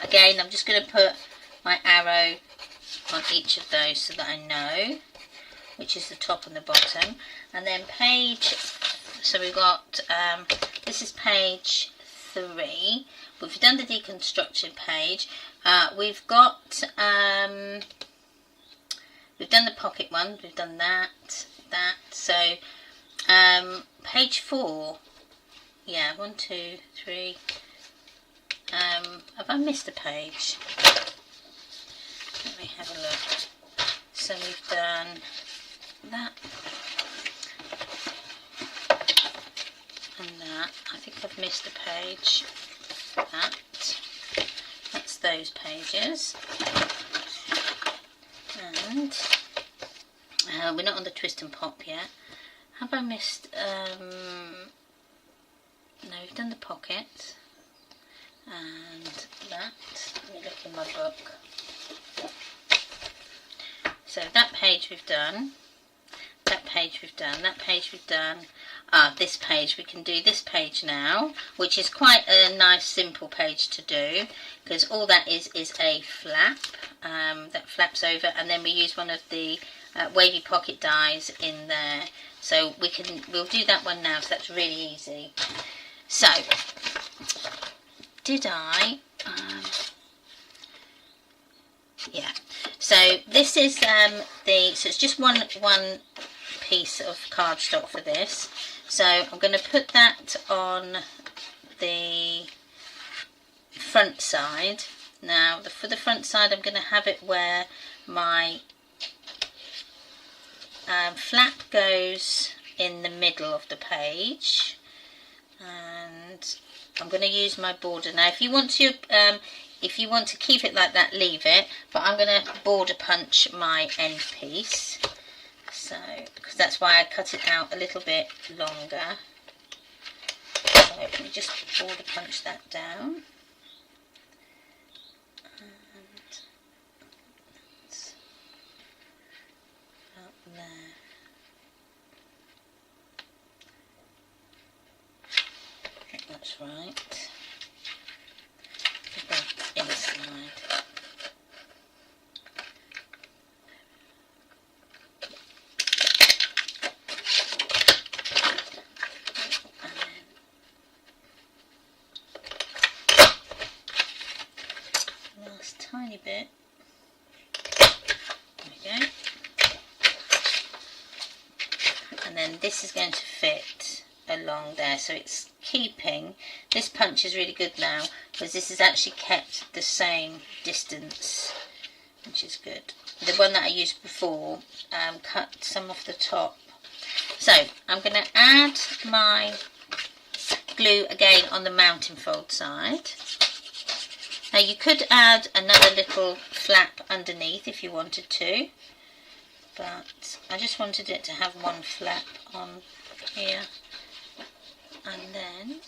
Again, I'm just going to put my arrow on each of those so that I know which is the top and the bottom. And then so we've got, this is page 3. We've done the deconstruction page. We've got, we've done the pocket one, we've done that. So, page 4, yeah, 1, 2, 3, have I missed a page? Let me have a look. So we've done that and that. I think I've missed a page. That's those pages. And we're not on the twist and pop yet. Have I missed? No, we've done the pocket and that. Let me look in my book. So that page we've done, that page we've done, that page we've done. This page, we can do this page now, which is quite a nice simple page to do, because all that is a flap that flaps over, and then we use one of the wavy pocket dies in there. So we'll do that one now, so that's really easy. So, did I? Yeah. So this is so it's just one piece of cardstock for this. So I'm going to put that on the front side. Now for the front side, I'm going to have it where my flap goes in the middle of the page, and I'm going to use my border. Now if you want to keep it like that, leave it, but I'm going to border punch my end piece, so because that's why I cut it out a little bit longer. So let me just border punch that down, and that's about there. I think that's right. Inside. Last tiny bit. There we go. And then this is going to fit along there, so it's keeping, this punch is really good now because this has actually kept the same distance, which is good. The one that I used before cut some off the top. So I'm going to add my glue again on the mountain fold side. Now you could add another little flap underneath if you wanted to, but I just wanted it to have one flap on here. And then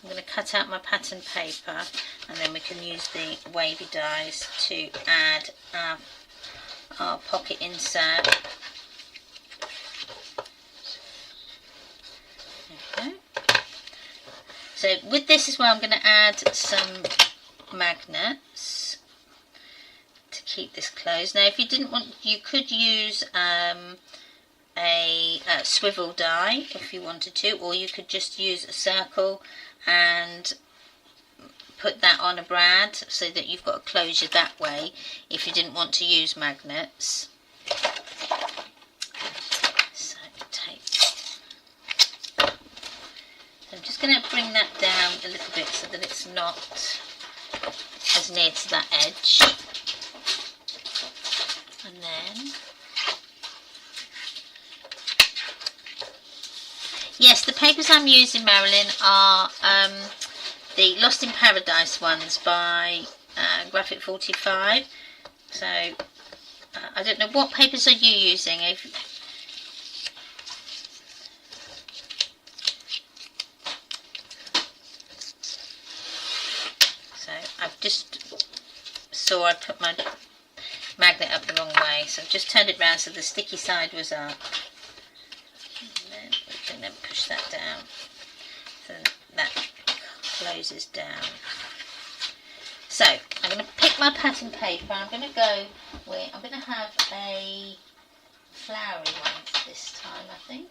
I'm going to cut out my pattern paper, and then we can use the wavy dies to add our pocket insert. Okay. So with this as well, I'm going to add some magnets to keep this closed. Now if you didn't want, you could use a swivel die if you wanted to, or you could just use a circle and put that on a brad so that you've got a closure that way if you didn't want to use magnets. So tape. So I'm just going to bring that down a little bit so that it's not as near to that edge, and then yes, the papers I'm using, Marilyn, are the Lost in Paradise ones by Graphic 45. So I don't know, what papers are you using? So I've just saw I put my magnet up the wrong way, so I've just turned it round so the sticky side was up. And then push that down so that closes down. So I'm going to pick my pattern paper. I'm going to go with, I'm going to have a flowery one this time, I think.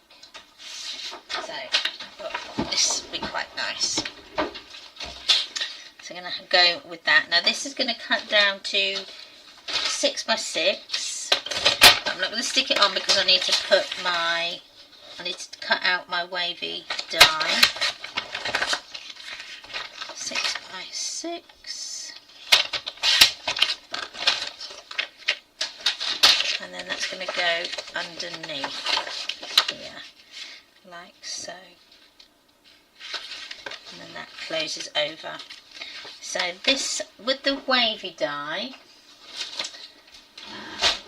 So I thought this would be quite nice. So I'm going to go with that. Now this is going to cut down to 6 by 6. I'm not going to stick it on because I need to put my, I need to cut out my wavy die. 6 by 6. And then that's going to go underneath here, like so. And then that closes over. So this, with the wavy die,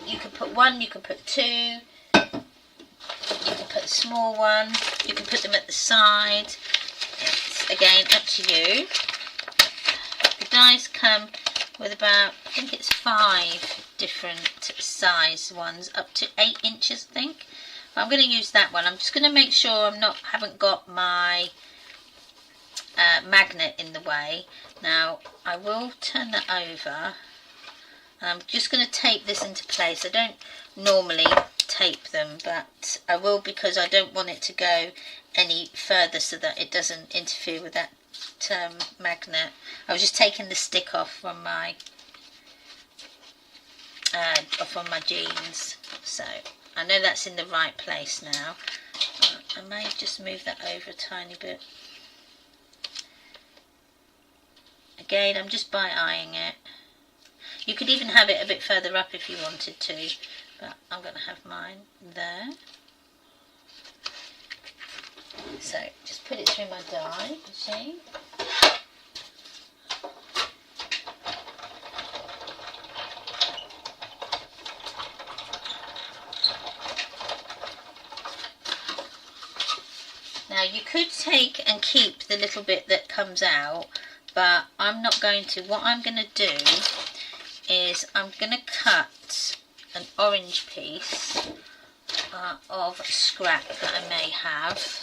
you could put one, you could put two, you can put a small one, you can put them at the side. It's again up to you. The dies come with about, I think it's 5 different size ones, up to 8 inches I think. But I'm going to use that one. I'm just going to make sure haven't got my magnet in the way. Now I will turn that over. I'm just going to tape this into place. I don't normally tape them, but I will because I don't want it to go any further so that it doesn't interfere with that magnet. I was just taking the stick off from my jeans, so I know that's in the right place now. I may just move that over a tiny bit. Again, I'm just by eyeing it. You could even have it a bit further up if you wanted to, but I'm going to have mine there. So just put it through my die, you see. Now you could take and keep the little bit that comes out, but I'm not going to. What I'm going to do is I'm going to cut an orange piece of scrap that I may have.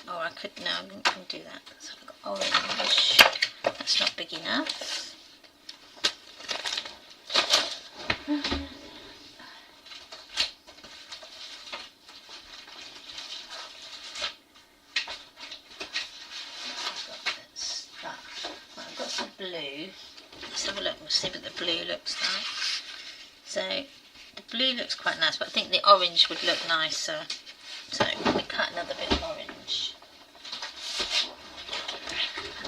Or I could, no, I'm going to do that. So I've got orange. That's not big enough. I've got some blue. Let's have a look. We'll see what the blue looks like. So the blue looks quite nice, but I think the orange would look nicer. So I'm going to cut another bit of orange.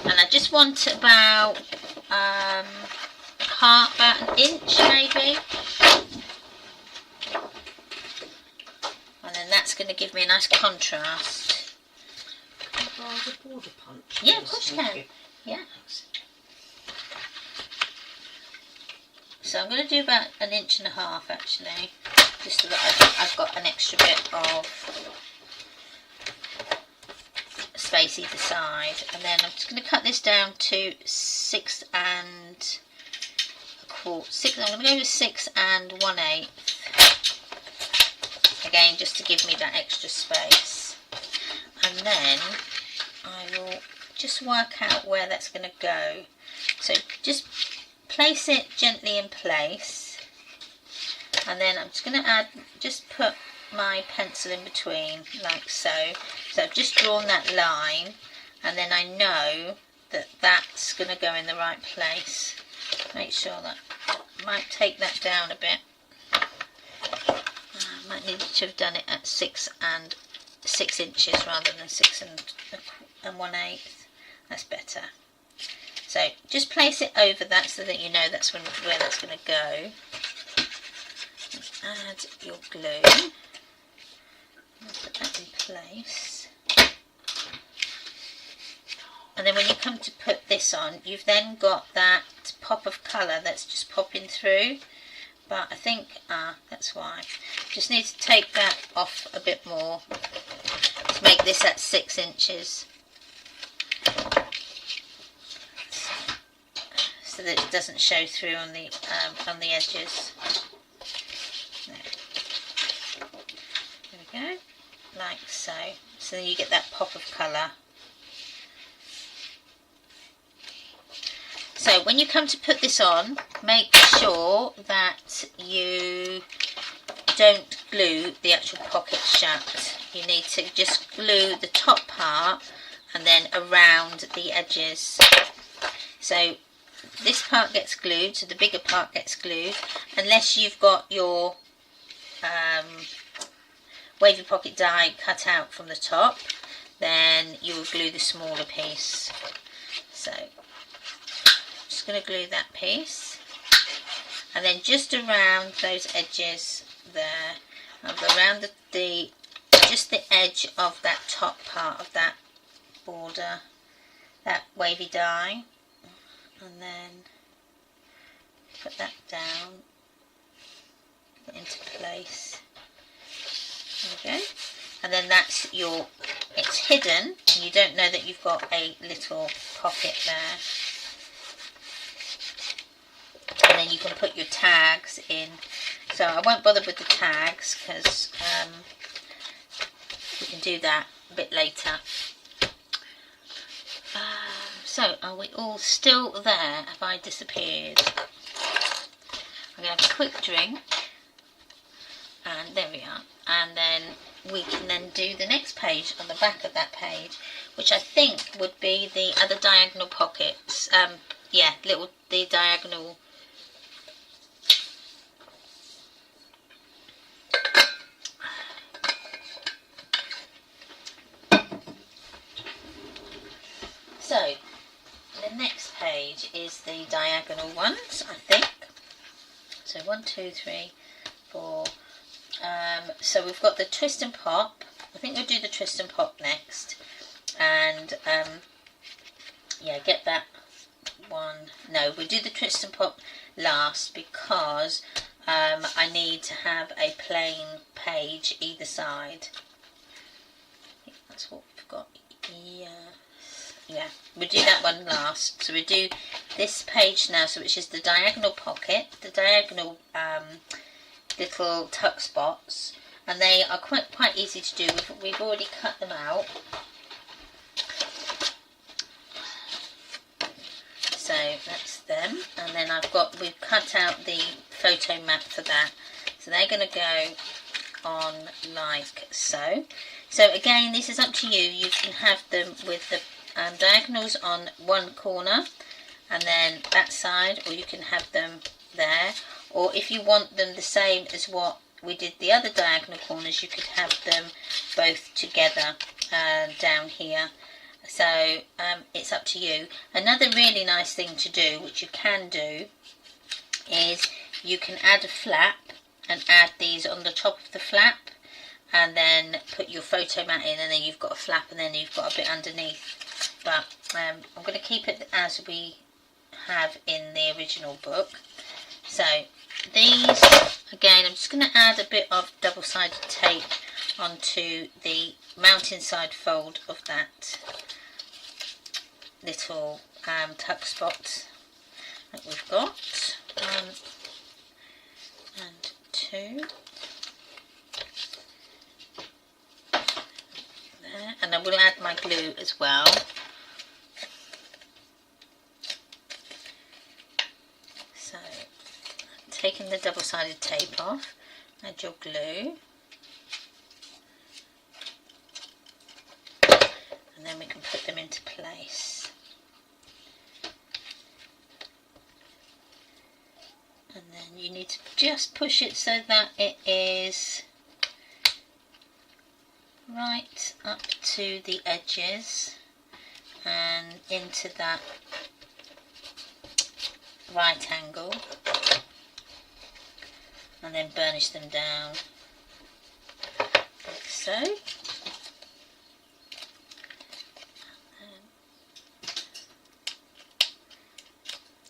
And I just want about about an inch maybe. And then that's going to give me a nice contrast. The border punch. Yeah, of course you can. Yeah. So I'm going to do about 1.5 inches actually, just so that I've got an extra bit of space either side. And then I'm just going to cut this down to 6 1/4. I'm going to go with 6 1/8. Again, just to give me that extra space. And then I will just work out where that's going to go. So just place it gently in place, and then I'm just going to just put my pencil in between like so. So I've just drawn that line, and then I know that that's going to go in the right place. Make sure that I might take that down a bit. I might need to have done it at 6 inches rather than 6 1/8. That's better. So just place it over that so that you know that's where that's going to go. Add your glue. Put that in place. And then when you come to put this on, you've then got that pop of colour that's just popping through. But I think, that's why. Just need to take that off a bit more to make this at 6 inches. So that it doesn't show through on the edges. There we go, like so. So then you get that pop of colour. So when you come to put this on, make sure that you don't glue the actual pocket shut. You need to just glue the top part and then around the edges. So this part gets glued, so the bigger part gets glued, unless you've got your wavy pocket die cut out from the top, then you will glue the smaller piece. So I'm just going to glue that piece, and then just around those edges there, I'll go around just the edge of that top part of that border, that wavy die. And then put that down, put it into place. There we go. And then that's it's hidden, and you don't know that you've got a little pocket there. And then you can put your tags in. So I won't bother with the tags because we can do that a bit later. So, are we all still there? Have I disappeared? I'm going to have a quick drink. And there we are. And then we can then do the next page on the back of that page, which I think would be the other diagonal pockets. Yeah, the diagonal. So, the next page is the diagonal ones, I think. So 1, 2, 3, 4. So we've got the twist and pop. I think we'll do the twist and pop next. And yeah, get that one. No, we'll do the twist and pop last because I need to have a plain page either side. I think that's what we've got. Yeah, we'll do that one last. So we'll do this page now, so which is the diagonal pocket, the diagonal little tuck spots, and they are quite easy to do. We've already cut them out. So that's them, and then we've cut out the photo map for that. So they're going to go on like so. So again, this is up to you. You can have them with the diagonals on one corner and then that side, or you can have them there, or if you want them the same as what we did the other diagonal corners, you could have them both together down here. So it's up to you. Another really nice thing to do, which you can do, is you can add a flap and add these on the top of the flap, and then put your photo mat in, and then you've got a flap, and then you've got a bit underneath. But I'm going to keep it as we have in the original book. So these, again, I'm just going to add a bit of double-sided tape onto the mountainside fold of that little tuck spot that we've got. 1 and 2. There. And I will add my glue as well. So, taking the double-sided tape off, add your glue. And then we can put them into place. And then you need to just push it so that it is right up to the edges and into that right angle, and then burnish them down like so.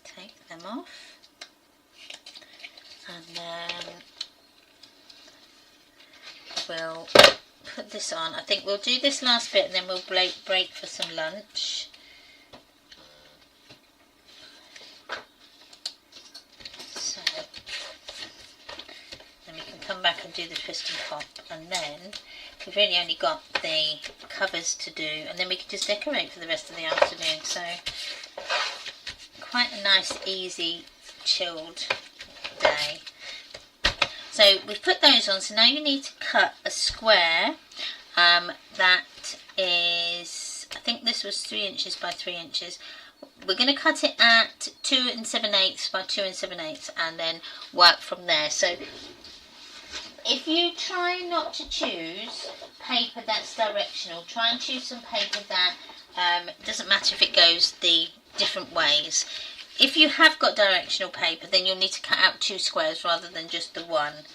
Take them off, and then we'll put this on. I think we'll do this last bit and then we'll break for some lunch. So then we can come back and do the twist and pop, and then we've really only got the covers to do, and then we can just decorate for the rest of the afternoon. So quite a nice, easy, chilled day. So we've put those on, so now you need to cut a square that is, I think this was 3 inches by 3 inches. We're going to cut it at 2 7/8 by 2 7/8 and then work from there. So if you try not to choose paper that's directional, try and choose some paper that doesn't matter if it goes the different ways. If you have got directional paper, then you'll need to cut out 2 squares rather than just the one.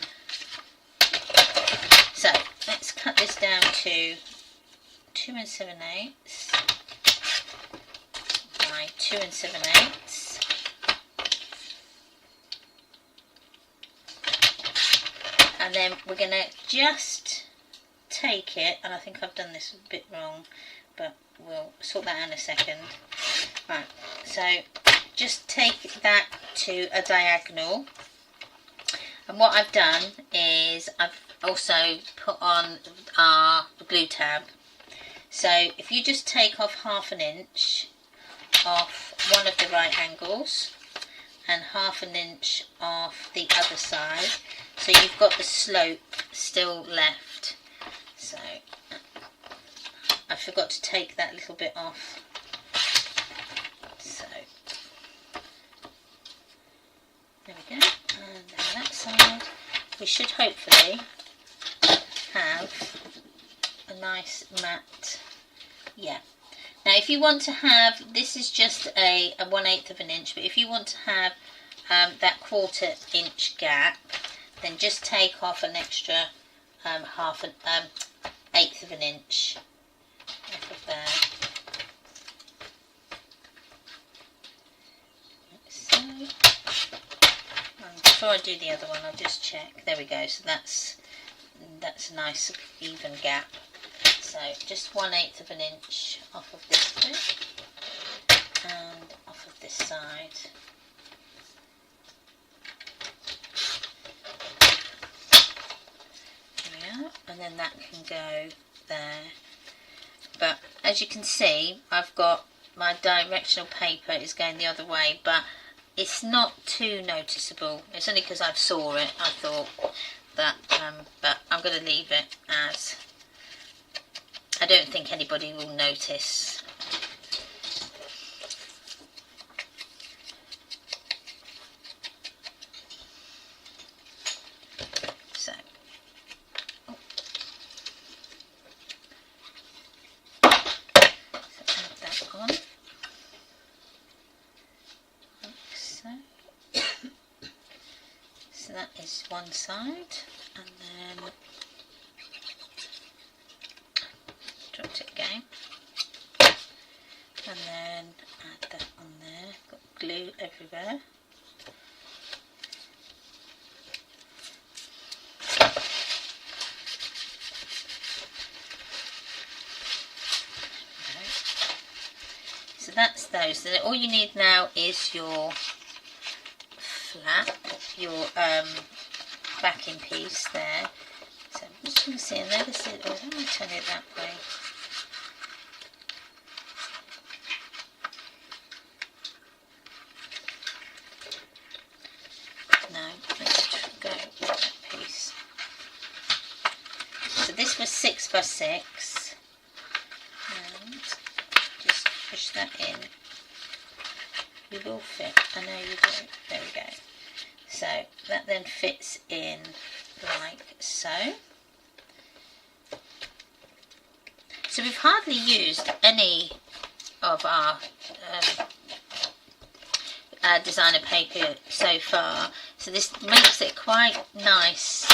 So let's cut this down to 2 7/8 by 2 7/8. And then we're going to just take it, and I think I've done this a bit wrong, but we'll sort that out in a second. Right, so just take that to a diagonal, and what I've done is I've also put on our glue tab. So if you just take off 1/2 inch off one of the right angles and 1/2 inch off the other side, so you've got the slope still left. So I forgot to take that little bit off. So there we go, and then that side we should hopefully have a nice matte. Yeah. Now if you want to have, this is just a 1/8 of an inch, but if you want to have that 1/4 inch gap, then just take off an extra 1/8 of an inch off of there. Like so. And before I do the other one, I'll just check. There we go. So that's a nice even gap. So just 1/8 of an inch off of this bit and off of this side. There we are, and then that can go there. But as you can see, I've got my directional paper is going the other way, but it's not too noticeable. It's only because I saw it, I thought that, but I'm going to leave it as. I don't think anybody will notice. is one side, and then dropped it again, and then add that on there. Got glue everywhere. So that's those. So all you need now is your flap, your backing piece there. So I'm just going to see another set. Oh, let me turn it that way. No, let's go with that piece. So this was 6 by 6, and just push that in. You will fit. I know you do. There we go. So that then fits in like so. So we've hardly used any of our designer paper so far. So this makes it quite nice,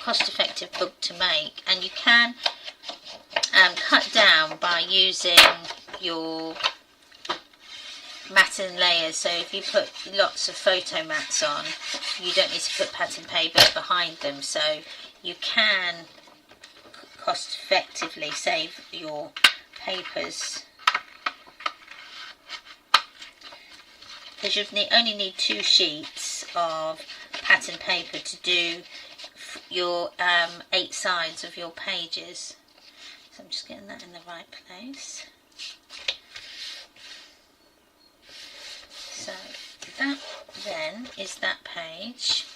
cost-effective book to make, and you can cut down by using your matting layers. So if you put lots of photo mats on, you don't need to put pattern paper behind them, so you can cost effectively save your papers, because you only need 2 sheets of pattern paper to do your 8 sides of your pages. So I'm just getting that in the right place. So that then is that page.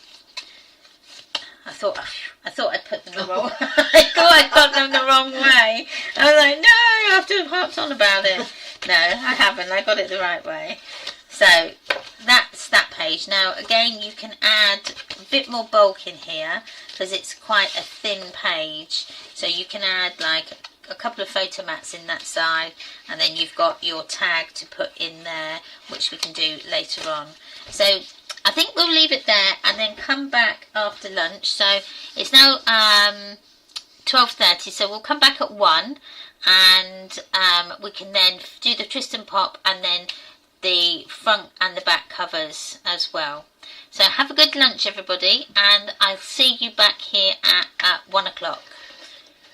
I thought I'd put them the wrong. I thought I'd got them the wrong way. I was like, no, I have to have harped on about it. No, I haven't. I got it the right way. So that's that page. Now again, you can add a bit more bulk in here because it's quite a thin page. So you can add like a couple of photo mats in that side, and then you've got your tag to put in there, which we can do later on. So I think we'll leave it there and then come back after lunch. So it's now 12:30, so we'll come back at 1, and we can then do the twist and pop and then the front and the back covers as well. So have a good lunch everybody, and I'll see you back here at 1 o'clock.